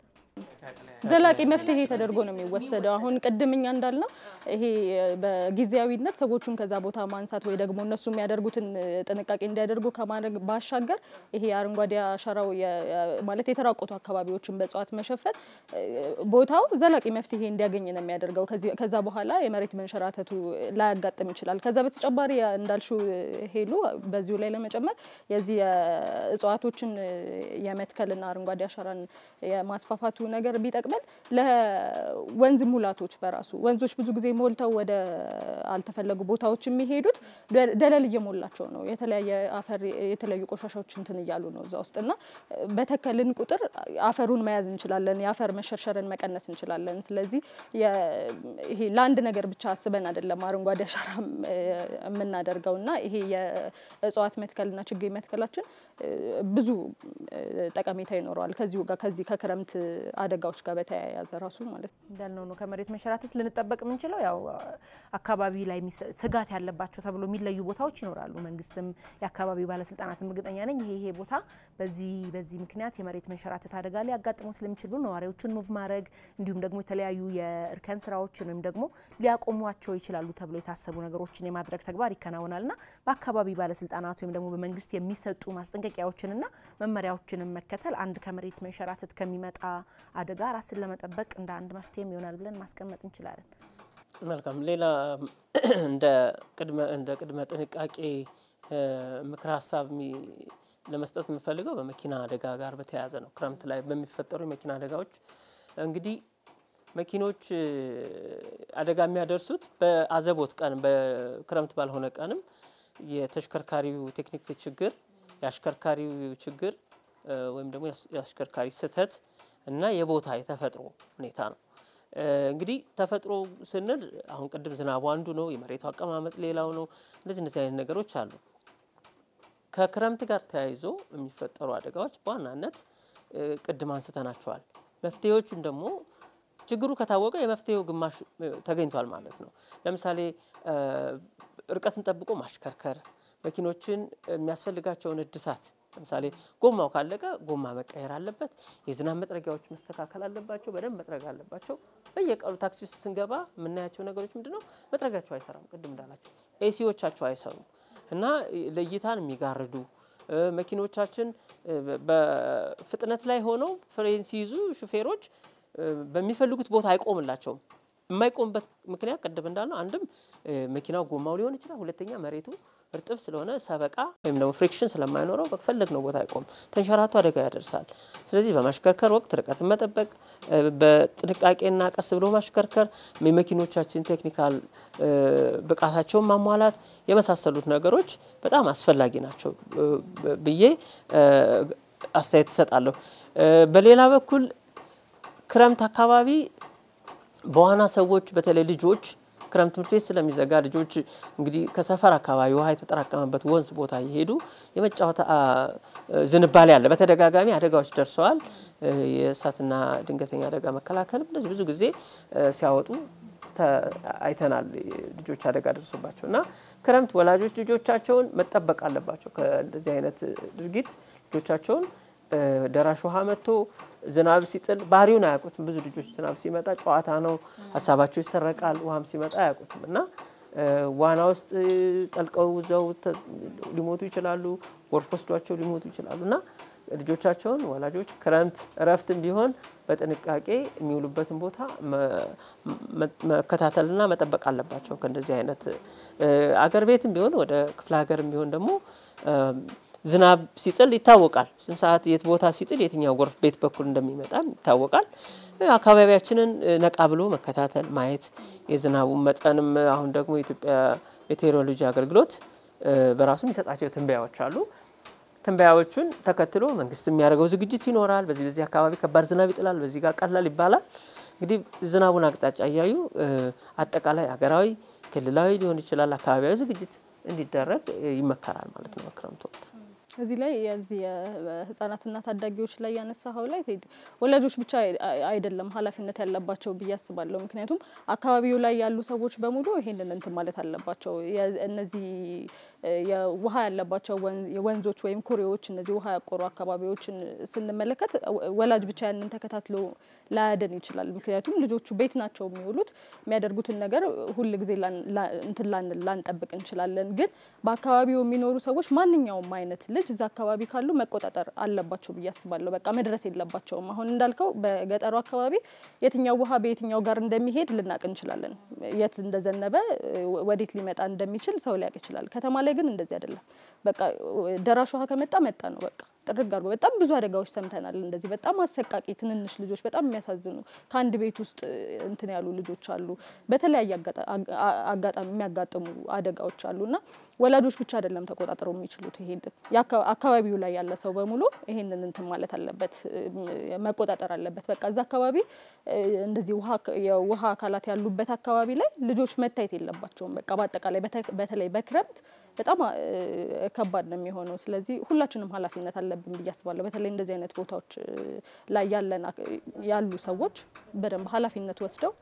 ዘላቂ መፍትሄ ተደርጎ ነው የሚወሰደው። አሁን ቅድምኛ እንዳልነው ይሄ በጊዜያዊነት ሰዎቹን ከዛ ቦታ ማንሳት ወይ ደግሞ እነሱ የሚያደርጉትን ጥንቃቄ እንዲያደርጉ ከማድረግ ባሻገር ይሄ አረንጓዴ አሻራው ማለት የተራቆቱ አካባቢዎችን በእጽዋት መሸፈን ቦታው ዘላቂ መፍትሄ እንዲያገኝ ነው የሚያደርገው። ከዛ በኋላ የመሬት መንሸራተቱ ላያጋጥም ይችላል። ከዛ በተጨማሪ እንዳልሹ ሄሉ በዚሁ ላይ ለመጨመር የዚህ እጽዋቶችን የመትከልና አረንጓዴ አሻራን የማስፋፋቱ ነገር ነገር ቢጠቅመን ለወንዝ ሙላቶች በራሱ ወንዞች ብዙ ጊዜ ሞልተው ወደ አልተፈለጉ ቦታዎች የሚሄዱት ደለል እየሞላቸው ነው የተለያየ አፈር የተለያዩ ቆሻሻዎች እንትን ይያሉ ነው እዛ ውስጥና በተከልን ቁጥር አፈሩን መያዝ እንችላለን የአፈር መሸርሸርን መቀነስ እንችላለን ስለዚህ ይሄ ላንድ ነገር ብቻ አስበን አይደለም አረንጓዴ አሻራ የምናደርገውና ይሄ የእጽዋት መትከልና ችግኝ መትከላችን ብዙ ጠቀሜታ ይኖራል ከዚህ ከክረምት አደጋዎች ጋር በተያያዘ ራሱ ማለት እንዳልነው ነው ከመሬት መንሸራተት ልንጠበቅ የምንችለው ያው አካባቢ ላይ ስጋት ያለባቸው ተብሎ የሚለዩ ቦታዎች ይኖራሉ መንግስትም የአካባቢው ባለስልጣናትም እርግጠኛ ነኝ ይሄ ቦታ በዚህ ምክንያት የመሬት መንሸራተት አደጋ ላይ ያጋጥመው ስለሚችሉ ነዋሪዎችን ሙቭ ማድረግ እንዲሁም ደግሞ የተለያዩ የእርከን ስራዎችን ወይም ደግሞ ሊያቆሟቸው ይችላሉ ተብሎ የታሰቡ ነገሮችን የማድረግ ተግባር ይከናወናልና በአካባቢ ባለስልጣናት ወይም ደግሞ በመንግስት የሚሰጡ ማስጠንቀቂያዎችንና መመሪያዎችን መከተል አንድ ከመሬት መንሸራተት ከሚመጣ አደጋ ራስን ለመጠበቅ እንደ አንድ መፍትሄ ይሆናል ብለን ማስቀመጥ እንችላለን መልካም ሌላ እንደ ቅድመ ጥንቃቄ ምክር ሐሳብ ለመስጠት የምፈልገው በመኪና አደጋ ጋር በተያያዘ ነው ክረምት ላይ በሚፈጠሩ የመኪና አደጋዎች እንግዲህ መኪኖች አደጋ የሚያደርሱት በአዘቦት ቀን በክረምት ባልሆነ ቀንም የተሽከርካሪው ቴክኒክ ችግር ያሽከርካሪው ችግር ወይም ደግሞ ያሽከርካሪ ስህተት እና የቦታ የተፈጥሮ ሁኔታ ነው እንግዲህ ተፈጥሮ ስንል አሁን ቅድም ዝናቡ አንዱ ነው የመሬቱ አቀማመጥ ሌላው ነው እንደዚህ አይነት ነገሮች አሉ ከክረምት ጋር ተያይዞ የሚፈጠሩ አደጋዎች በዋናነት ቅድም አንስተናቸዋል መፍትሄዎቹን ደግሞ ችግሩ ከታወቀ የመፍትሄው ግማሽ ተገኝቷል ማለት ነው ለምሳሌ ርቀትን ጠብቆ ማሽከርከር መኪኖችን የሚያስፈልጋቸውን እድሳት ለምሳሌ ጎማው ካለቀ ጎማ መቀየር አለበት የዝናብ መጥረጊያዎች መስተካከል አለባቸው በደንብ መጥረግ አለባቸው በየቀኑ ታክሲ ውስጥ ስንገባ የምናያቸው ነገሮች ምንድነው መጥረጊያቸው አይሰራም ቅድም እንዳላችሁ ኤሲዎቻቸው አይሰሩም እና ለይታን የሚጋርዱ መኪኖቻችን በፍጥነት ላይ ሆነው ፍሬን ሲይዙ ሹፌሮች በሚፈልጉት ቦታ አይቆምላቸውም የማይቆምበት ምክንያት ቀደም እንዳልነው አንድም መኪናው ጎማው ሊሆን ይችላል ሁለተኛ መሬቱ እርጥብ ስለሆነ ሰበቃ ወይም ደግሞ ፍሪክሽን ስለማይኖረው በፈለግነው ቦታ አይቆም ተንሸራቶ አደጋ ያደርሳል ስለዚህ በማሽከርከር ወቅት ርቀትን መጠበቅ በጥንቃቄና ቀስ ብሎ ማሽከርከር የመኪኖቻችን ቴክኒካል ብቃታቸውን ማሟላት የመሳሰሉት ነገሮች በጣም አስፈላጊ ናቸው ብዬ አስተያየት እሰጣለሁ በሌላ በኩል ክረምት አካባቢ በዋና ሰዎች በተለይ ልጆች ክረምት ትምህርት ቤት ስለሚዘጋ ልጆች እንግዲህ ከሰፈር አካባቢ ውሃ የተጠራቀመበት ወንዝ ቦታ ይሄዱ የመጫወት ዝንባሌ አለ በተደጋጋሚ አደጋዎች ደርሰዋል የእሳትና ድንገተኛ አደጋ መከላከል እንደዚህ ብዙ ጊዜ ሲያወጡ አይተናል ልጆች አደጋ ደርሶባቸውና ክረምት ወላጆች ልጆቻቸውን መጠበቅ አለባቸው ከእንደዚህ አይነት ድርጊት ልጆቻቸውን ደራሽ ውሃ መጥቶ ዝናብ ሲጥል ባህሪውን አያውቁትም ብዙ ልጆች ዝናብ ሲመጣ ጨዋታ ነው ሐሳባቸው ይሰረቃል ውሃም ሲመጣ አያውቁትም እና ዋና ውስጥ ጠልቀው ዘው ሊሞቱ ይችላሉ ጎርፍ ወስዷቸው ሊሞቱ ይችላሉና ልጆቻቸውን ወላጆች ክረምት እረፍትም ቢሆን በጥንቃቄ የሚውሉበትን ቦታ መከታተልና መጠበቅ አለባቸው ከእንደዚህ አይነት አገር ቤትም ቢሆን ወደ ክፍለ ሀገርም ቢሆን ደግሞ ዝናብ ሲጥል ይታወቃል ስንት ሰዓት የት ቦታ ሲጥል የትኛው ጎርፍ ቤት በኩል እንደሚመጣ ይታወቃል አካባቢያችንን ነቃ ብሎ መከታተል ማየት የዝናቡ መጠንም አሁን ደግሞ የኢትዮጵያ ሜቴሮሎጂ አገልግሎት በራሱ የሚሰጣቸው ትንበያዎች አሉ ትንበያዎቹን ተከትሎ መንግስት የሚያደርገው ዝግጅት ይኖራል በዚህ አካባቢ ከባድ ዝናብ ይጥላል በዚህ ጋር ቀላል ይባላል እንግዲህ ዝናቡን አቅጣጫ ያያዩ አጠቃላይ ሀገራዊ ክልላዊ ሊሆን ይችላል አካባቢያዊ ዝግጅት እንዲደረግ ይመከራል ማለት ነው ክረምት ወቅት እዚህ ላይ የዚህ ህፃናትና ታዳጊዎች ላይ ያነሳው ላይ ወላጆች ብቻ አይደለም ኃላፊነት ያለባቸው በያስባለው ምክንያቱም አካባቢው ላይ ያሉ ሰዎች በሙሉ ይሄንን እንትን ማለት አለባቸው እነዚህ የውሃ ያለባቸው የወንዞች ወይም ኩሬዎች እነዚህ ውሃ ያቆሩ አካባቢዎችን ስንመለከት ወላጅ ብቻ ያንን ተከታትሎ ላያደን ይችላል ምክንያቱም ልጆቹ ቤት ናቸው የሚውሉት የሚያደርጉትን ነገር ሁሉ ጊዜ እንትን ላንጠብቅ እንችላለን ግን በአካባቢው የሚኖሩ ሰዎች ማንኛውም አይነት ልጅ እዛ አካባቢ ካሉ መቆጣጠር አለባቸው በያስባለው በቃ መድረስ የለባቸውም አሁን እንዳልከው በገጠሩ አካባቢ የትኛው ውሃ በየትኛው ጋር እንደሚሄድ ልናቅ እንችላለን የት እንደዘነበ ወዴት ሊመጣ እንደሚችል ሰው ሊያቅ ይችላል ከተማ ላይ ግን እንደዚህ አይደለም በቃ ደራሽ ውሃ ከመጣ መጣ ነው በቃ ጥርግ አድርጎ በጣም ብዙ አደጋዎች ሰምተናል እንደዚህ በጣም አሰቃቂ ትንንሽ ልጆች በጣም የሚያሳዝኑ ከአንድ ቤት ውስጥ እንትን ያሉ ልጆች አሉ በተለያየ አጋጣሚ የሚያጋጥሙ አደጋዎች አሉና ወላጆች ብቻ አይደለም ተቆጣጥረው የሚችሉት ይሄን አካባቢው ላይ ያለ ሰው በሙሉ ይሄንን እንትን ማለት አለበት መቆጣጠር አለበት በቃ እዛ አካባቢ እንደዚህ የውሃ አካላት ያሉበት አካባቢ ላይ ልጆች መታየት የለባቸውም በቃ በአጠቃላይ በተለይ በክረምት በጣም ከባድ ነው የሚሆነው ስለዚህ ሁላችንም ኃላፊነት አለብን በያስባለሁ በተለይ እንደዚህ አይነት ቦታዎች ላይ ያሉ ሰዎች በደንብ ኃላፊነት ወስደው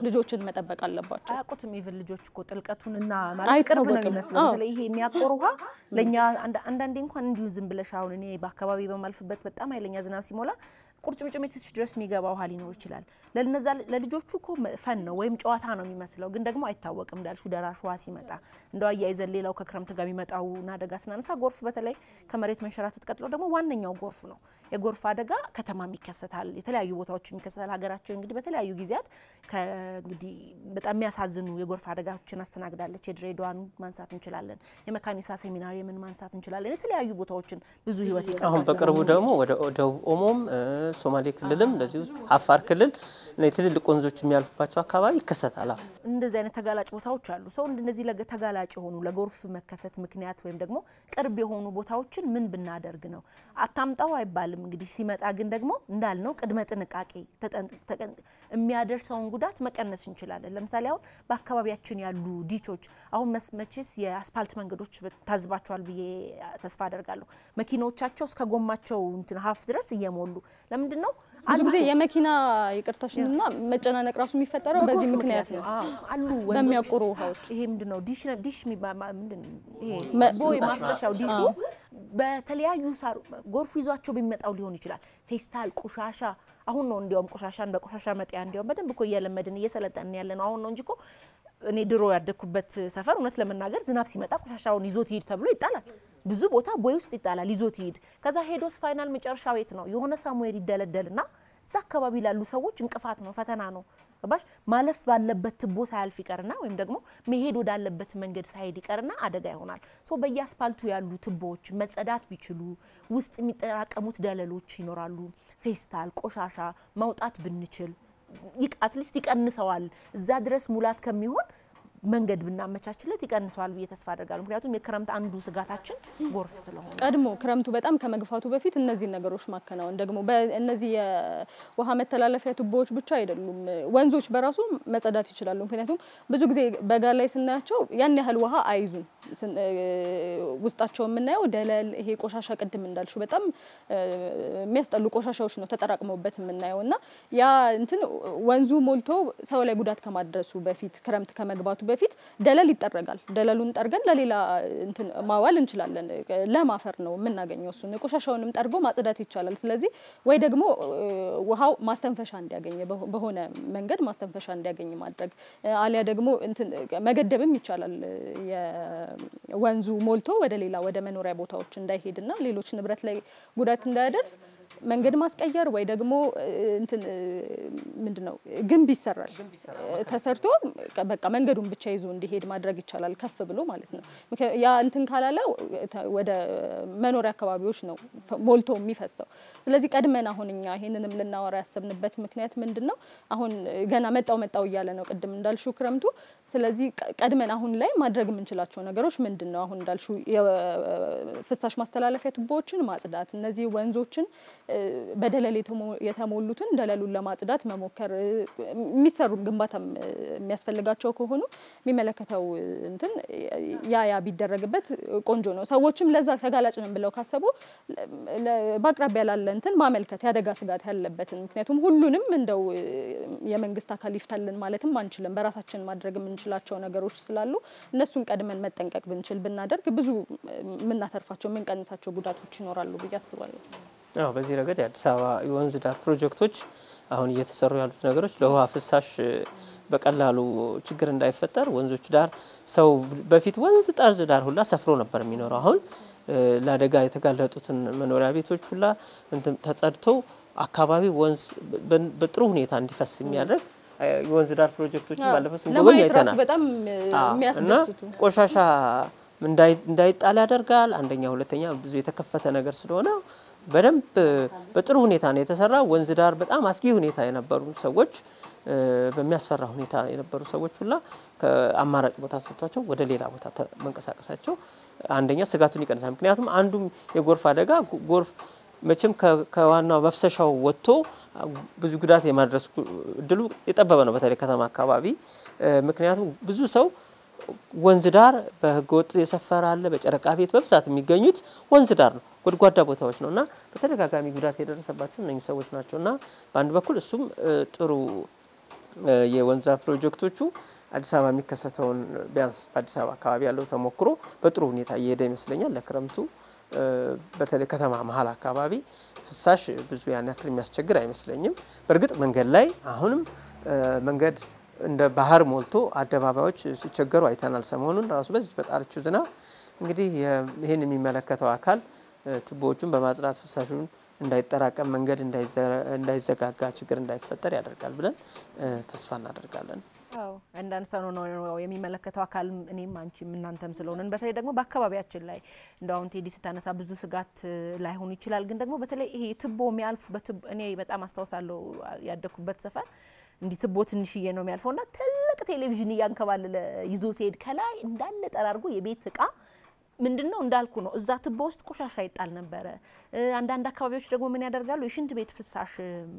ልጆችን መጠበቅ አለባቸው አያውቁትም ኢቭን ልጆች እኮ ጥልቀቱንና ማለት ቅርብ ነው የሚመስለው ስለዚህ ይሄ የሚያቆር ውሃ ለኛ አንዳንዴ እንኳን እንዲሁ ዝም ብለሽ አሁን እኔ በአካባቢ በማልፍበት በጣም ኃይለኛ ዝናብ ሲሞላ ቁርጭምጭሚት ድረስ የሚገባ ውሃ ሊኖር ይችላል ለነዛ ለልጆቹ እኮ ፈን ነው ወይም ጨዋታ ነው የሚመስለው ግን ደግሞ አይታወቅም እንዳልሹ ደራሽ ውሃ ሲመጣ እንደው አያይዘን ሌላው ከክረምት ጋር የሚመጣው አደጋ ስናነሳ ጎርፍ በተለይ ከመሬት መንሸራተት ቀጥሎ ደግሞ ዋነኛው ጎርፍ ነው የጎርፍ አደጋ ከተማም ይከሰታል የተለያዩ ቦታዎች ይከሰታል ሀገራችን እንግዲህ በተለያዩ ጊዜያት እንግዲህ በጣም የሚያሳዝኑ የጎርፍ አደጋዎችን አስተናግዳለች የድሬዳዋን ማንሳት እንችላለን የመካኒሳ ሴሚናሪ ምን ማንሳት እንችላለን የተለያዩ ቦታዎችን ብዙ ህይወት ይቀርባል አሁን በቅርቡ ደግሞ ወደ ደቡብ ኦሞም ሶማሌ ክልልም እንደዚሁ አፋር ክልል ለትልልቅ ወንዞች የሚያልፉባቸው አካባቢ ይከሰታል እንደዚህ አይነት ተጋላጭ ቦታዎች አሉ ሰው እንደዚህ ተጋላጭ የሆኑ ለጎርፍ መከሰት ምክንያት ወይም ደግሞ ቅርብ የሆኑ ቦታዎችን ምን ብናደርግ ነው አታምጣው አይባልም እንግዲህ ሲመጣ ግን ደግሞ እንዳልነው ቅድመ ጥንቃቄ የሚያደርሰውን ጉዳት መቀነስ እንችላለን ለምሳሌ አሁን በአካባቢያችን ያሉ ዲቾች አሁን መቼስ የአስፋልት መንገዶች ታዝባቸዋል ብዬ ተስፋ አደርጋለሁ መኪናዎቻቸው እስከ ጎማቸው እንትን ሀፍ ድረስ እየሞሉ ለምንድነው ብዙ ጊዜ የመኪና ይቅርታሽንና መጨናነቅ ራሱ የሚፈጠረው በዚህ ምክንያት ነው አሉ በሚያቆሩ ውሃዎች ይሄ ምንድነው ዲሽ ምንድነው ይሄ ቦይ ማፍሰሻው ዲሹ በተለያዩ ጎርፍ ይዟቸው ቢመጣው ሊሆን ይችላል ፌስታል ቆሻሻ አሁን ነው እንዲያውም ቆሻሻን በቆሻሻ መጥያ እንዲያውም በደንብ እኮ እየለመድን እየሰለጠን ያለነው አሁን ነው እንጂ እኮ እኔ ድሮ ያደኩበት ሰፈር እውነት ለመናገር ዝናብ ሲመጣ ቆሻሻውን ይዞት ይሄድ ተብሎ ይጣላል ብዙ ቦታ ቦይ ውስጥ ይጣላል ይዞት ይሄድ ከዛ ሄዶስ ፋይናል መጨረሻው የት ነው የሆነ ሳሙኤል ይደለደልና እዛ አካባቢ ላሉ ሰዎች እንቅፋት ነው ፈተና ነው ባሽ ማለፍ ባለበት ትቦ ሳያልፍ ይቀርና ወይም ደግሞ መሄድ ወዳለበት መንገድ ሳይሄድ ይቀርና አደጋ ይሆናል ሶ በየአስፋልቱ ያሉ ትቦዎች መጸዳት ቢችሉ ውስጥ የሚጠራቀሙት ደለሎች ይኖራሉ ፌስታል ቆሻሻ ማውጣት ብንችል አትሊስት ይቀንሰዋል እዛ ድረስ ሙላት ከሚሆን መንገድ ብናመቻችለት ይቀንሰዋል ብዬ ተስፋ አደርጋለሁ ምክንያቱም የክረምት አንዱ ስጋታችን ጎርፍ ስለሆነ ቀድሞ ክረምቱ በጣም ከመግፋቱ በፊት እነዚህ ነገሮች ማከናወን ደግሞ በእነዚህ የውሃ መተላለፊያ ቱቦዎች ብቻ አይደሉም ወንዞች በራሱ መጸዳት ይችላሉ ምክንያቱም ብዙ ጊዜ በጋ ላይ ስናያቸው ያን ያህል ውሃ አይዙም ውስጣቸው የምናየው ደለል ይሄ ቆሻሻ ቅድም እንዳልሽው በጣም የሚያስጠሉ ቆሻሻዎች ነው ተጠራቅመውበት የምናየውና ያ እንትን ወንዙ ሞልቶ ሰው ላይ ጉዳት ከማድረሱ በፊት ክረምት ከመግባቱ በፊት ደለል ይጠረጋል ደለሉን ጠርገን ለሌላ እንትን ማዋል እንችላለን ለማፈር ነው የምናገኘው እሱን ቆሻሻውንም ጠርጎ ማጽዳት ይቻላል ስለዚህ ወይ ደግሞ ውሃው ማስተንፈሻ እንዲያገኝ በሆነ መንገድ ማስተንፈሻ እንዲያገኝ ማድረግ አሊያ ደግሞ እንትን መገደብም ይቻላል የወንዙ ሞልቶ ወደ ሌላ ወደ መኖሪያ ቦታዎች እንዳይሄድና ሌሎች ንብረት ላይ ጉዳት እንዳያደርስ መንገድ ማስቀየር ወይ ደግሞ እንትን ምንድነው ግንብ ይሰራል ተሰርቶ በቃ መንገዱን ብቻ ይዞ እንዲሄድ ማድረግ ይቻላል ከፍ ብሎ ማለት ነው ያ እንትን ካላለ ወደ መኖሪያ አካባቢዎች ነው ሞልቶ የሚፈሰው ስለዚህ ቀድመን አሁንኛ ይሄንንም ልናወራ ያሰብንበት ምክንያት ምንድነው አሁን ገና መጣው እያለ ነው ቅድም እንዳልሹ ክረምቱ ስለዚህ ቀድመን አሁን ላይ ማድረግ የምንችላቸው ነገሮች ምንድነው አሁን እንዳልሹ የፍሳሽ ማስተላለፊያ ቱቦዎችን ማጽዳት እነዚህ ወንዞችን በደለል የተሞሉትን ደለሉን ለማጽዳት መሞከር የሚሰሩ ግንባታ የሚያስፈልጋቸው ከሆኑ የሚመለከተው እንትን ያ ቢደረግበት ቆንጆ ነው ሰዎችም ለዛ ተጋላጭ ነን ብለው ካሰቡ በአቅራቢያ ያለ እንትን ማመልከት ያደጋ ስጋት ያለበትን ምክንያቱም ሁሉንም እንደው የመንግስት አካል ይፍታልን ማለትም አንችልም በራሳችን ማድረግ የምንችላቸው ነገሮች ስላሉ እነሱን ቀድመን መጠንቀቅ ብንችል ብናደርግ ብዙ ምናተርፋቸው ምንቀንሳቸው ጉዳቶች ይኖራሉ ብዬ አስባለሁ በዚህ ረገድ የአዲስ አበባ የወንዝ ዳር ፕሮጀክቶች አሁን እየተሰሩ ያሉት ነገሮች ለውሃ ፍሳሽ በቀላሉ ችግር እንዳይፈጠር ወንዞች ዳር ሰው በፊት ወንዝ ጠርዝ ዳር ሁላ ሰፍሮ ነበር የሚኖረው አሁን ለአደጋ የተጋለጡትን መኖሪያ ቤቶች ሁላ እንትን ተጸድቶ አካባቢ ወንዝ በጥሩ ሁኔታ እንዲፈስ የሚያደርግ የወንዝ ዳር ፕሮጀክቶች ባለፈው ስንጎበኝ አይተናል በጣም የሚያስደስቱ ቆሻሻ እንዳይጣል ያደርጋል። አንደኛ ሁለተኛ ብዙ የተከፈተ ነገር ስለሆነ በደንብ በጥሩ ሁኔታ ነው የተሰራ። ወንዝ ዳር በጣም አስጊ ሁኔታ የነበሩ ሰዎች በሚያስፈራ ሁኔታ የነበሩ ሰዎች ሁላ ከአማራጭ ቦታ ሰጥቷቸው ወደ ሌላ ቦታ መንቀሳቀሳቸው አንደኛ ስጋቱን ይቀንሳል። ምክንያቱም አንዱም የጎርፍ አደጋ ጎርፍ መቼም ከዋናው መፍሰሻው ወጥቶ ብዙ ጉዳት የማድረስ እድሉ የጠበበ ነው በተለይ ከተማ አካባቢ። ምክንያቱም ብዙ ሰው ወንዝ ዳር በህገወጥ የሰፈረ አለ። በጨረቃ ቤት በብዛት የሚገኙት ወንዝ ዳር ነው፣ ጎድጓዳ ቦታዎች ነውና በተደጋጋሚ ጉዳት የደረሰባቸው እነዚህ ሰዎች ናቸውና በአንድ በኩል እሱም ጥሩ የወንዝ ዳር ፕሮጀክቶቹ አዲስ አበባ የሚከሰተውን ቢያንስ በአዲስ አበባ አካባቢ ያለው ተሞክሮ በጥሩ ሁኔታ እየሄደ ይመስለኛል። ለክረምቱ በተለይ ከተማ መሀል አካባቢ ፍሳሽ ብዙ ያን ያክል የሚያስቸግር አይመስለኝም። በእርግጥ መንገድ ላይ አሁንም መንገድ እንደ ባህር ሞልቶ አደባባዮች ሲቸገሩ አይተናል። ሰሞኑን ራሱ በዚህ በጣለችው ዝናብ እንግዲህ ይሄን የሚመለከተው አካል ቱቦዎቹን በማጽዳት ፍሳሹን እንዳይጠራቀም መንገድ እንዳይዘጋጋ ችግር እንዳይፈጠር ያደርጋል ብለን ተስፋ እናደርጋለን። አዎ እንዳንሰኑ ነው የሚመለከተው አካል እኔም አንቺም እናንተም ስለሆነን በተለይ ደግሞ በአካባቢያችን ላይ እንደው ቴዲ ስታነሳ ብዙ ስጋት ላይሆን ይችላል። ግን ደግሞ በተለይ ይሄ ቱቦ የሚያልፉ እኔ በጣም አስተዋሳለሁ ያደኩበት ሰፈር እንዲ ቱቦ ትንሽዬ ነው የሚያልፈውና ትልቅ ቴሌቪዥን ያንከባለለ ይዞ ሲሄድ ከላይ እንዳለ ጠራርጎ የቤት እቃ ምንድነው እንዳልኩ ነው እዛ ቱቦ ውስጥ ቆሻሻ ይጣል ነበር። አንዳንድ አካባቢዎች ደግሞ ምን ያደርጋሉ የሽንት ቤት ፍሳሽ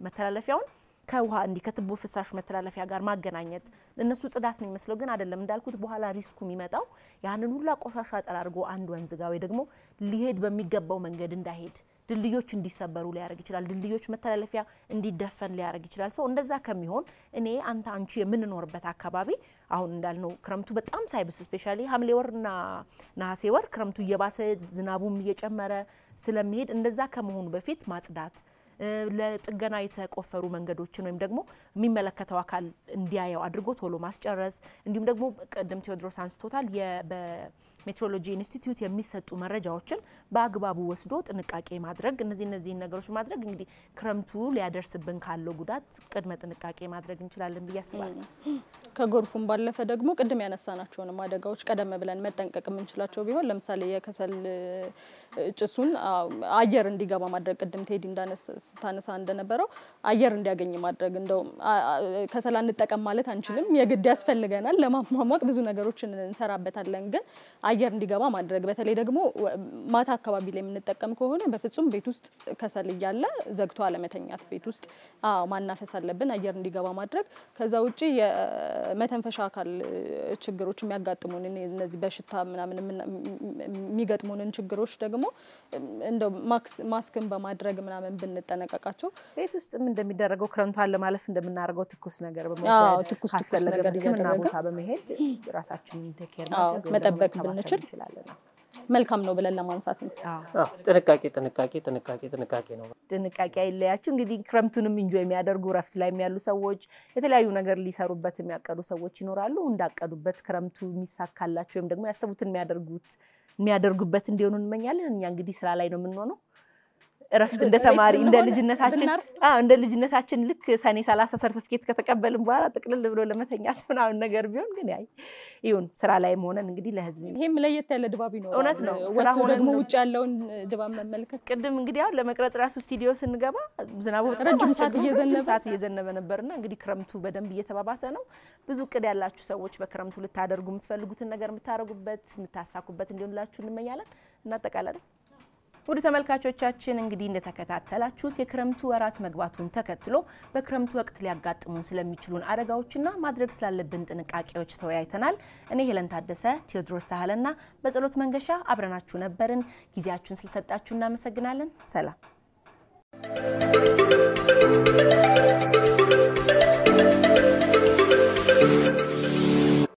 መተላለፊያውን ከውሃ እንዲ ከቱቦ ፍሳሽ መተላለፊያ ጋር ማገናኘት ለነሱ ጽዳት ነው የሚመስለው ግን አይደለም። እንዳልኩት በኋላ ሪስኩ የሚመጣው ያንን ሁላ ቆሻሻ ጠራርጎ አንድ ወንዝ ጋር ወይ ደግሞ ሊሄድ በሚገባው መንገድ እንዳይሄድ ድልድዮች እንዲሰበሩ ሊያደርግ ይችላል። ድልድዮች መተላለፊያ እንዲደፈን ሊያደርግ ይችላል። ሶ እንደዛ ከሚሆን እኔ አንቺ የምንኖርበት አካባቢ አሁን እንዳልነው ክረምቱ በጣም ሳይብስ ስፔሻሊ ሐምሌ ወርና ነሐሴ ወር ክረምቱ እየባሰ ዝናቡም እየጨመረ ስለሚሄድ እንደዛ ከመሆኑ በፊት ማጽዳት ለጥገና የተቆፈሩ መንገዶችን ወይም ደግሞ የሚመለከተው አካል እንዲያየው አድርጎ ቶሎ ማስጨረስ እንዲሁም ደግሞ ቀደም ቴዎድሮስ አንስቶታል በሜትሮሎጂ ኢንስቲትዩት የሚሰጡ መረጃዎችን በአግባቡ ወስዶ ጥንቃቄ ማድረግ እነዚህ ነገሮች ማድረግ እንግዲህ ክረምቱ ሊያደርስብን ካለው ጉዳት ቅድመ ጥንቃቄ ማድረግ እንችላለን ብዬ አስባለሁ። ከጎርፉም ባለፈ ደግሞ ቅድም ያነሳናቸውን አደጋዎች ቀደም ብለን መጠንቀቅ የምንችላቸው ቢሆን ለምሳሌ የከሰል ጭሱን አየር እንዲገባ ማድረግ ቅድም ቴዲ ታነሳ እንደነበረው አየር እንዲያገኝ ማድረግ እንደው ከሰል አንጠቀም ማለት አንችልም የግድ ያስፈልገናል ለማሟሟቅ ብዙ ነገሮችን እንሰራበታለን ግን አየር እንዲገባ ማድረግ በተለይ ደግሞ ማታ አካባቢ ላይ የምንጠቀም ከሆነ በፍጹም ቤት ውስጥ ከሰል እያለ ዘግቶ አለመተኛት ቤት ውስጥ ማናፈስ አለብን አየር እንዲገባ ማድረግ። ከዛ ውጪ የመተንፈሻ አካል ችግሮች የሚያጋጥሙን እነዚህ በሽታ ምናምን የሚገጥሙንን ችግሮች ደግሞ እንደው ማስክን በማድረግ ምናምን ብንጠነቀቃቸው ቤት ውስጥ ምን እንደሚደረገው ክረምቷን ለማለፍ እንደምናደርገው ትኩስ ነገር በመውሰድ ትኩስ ነገር ሕክምና ቦታ በመሄድ ራሳችንን ቴኬር ማድረግ መጠበቅ ብንችል መልካም ነው ብለን ለማንሳት ነው። ጥንቃቄ ነው። ጥንቃቄ አይለያችሁ። እንግዲህ ክረምቱንም ኢንጆይ የሚያደርጉ ረፍት ላይ የሚያሉ ሰዎች የተለያዩ ነገር ሊሰሩበት የሚያቀዱ ሰዎች ይኖራሉ። እንዳቀዱበት ክረምቱ የሚሳካላቸው ወይም ደግሞ ያሰቡትን የሚያደርጉበት እንዲሆኑ እንመኛለን። እኛ እንግዲህ ስራ ላይ ነው የምንሆነው ረፍት እንደተማሪ እንደ ልጅነታችን ልክ ሰኔ 30 ሰርቲፊኬት ከተቀበልን በኋላ ጥቅልል ብሎ ለመተኛት ምናምን ነገር ቢሆን ግን ይሁን ስራ ላይ ሆነን እንግዲህ ለህዝብ ይሄም ለየት ያለ ድባብ ይኖራል። እውነት ነው። ስራ ሆነን ደግሞ ውጭ ያለውን ድባብ መመልከት ቅድም እንግዲህ አሁን ለመቅረጽ ራሱ ስቱዲዮ ስንገባ ዝናቡ ረጅም ሰዓት እየዘነበ ነበርና እንግዲህ ክረምቱ በደንብ እየተባባሰ ነው። ብዙ እቅድ ያላችሁ ሰዎች በክረምቱ ልታደርጉ የምትፈልጉትን ነገር የምታረጉበት የምታሳኩበት እንዲሆንላችሁ እንመኛለን። እናጠቃላለን። ወደ ተመልካቾቻችን እንግዲህ እንደተከታተላችሁት የክረምቱ ወራት መግባቱን ተከትሎ በክረምቱ ወቅት ሊያጋጥሙን ስለሚችሉን አደጋዎችና ማድረግ ስላለብን ጥንቃቄዎች ተወያይተናል። እኔ ሄለን ታደሰ፣ ቴዎድሮስ ሳህለና በጸሎት መንገሻ አብረናችሁ ነበርን። ጊዜያችሁን ስለሰጣችሁ እናመሰግናለን። ሰላም።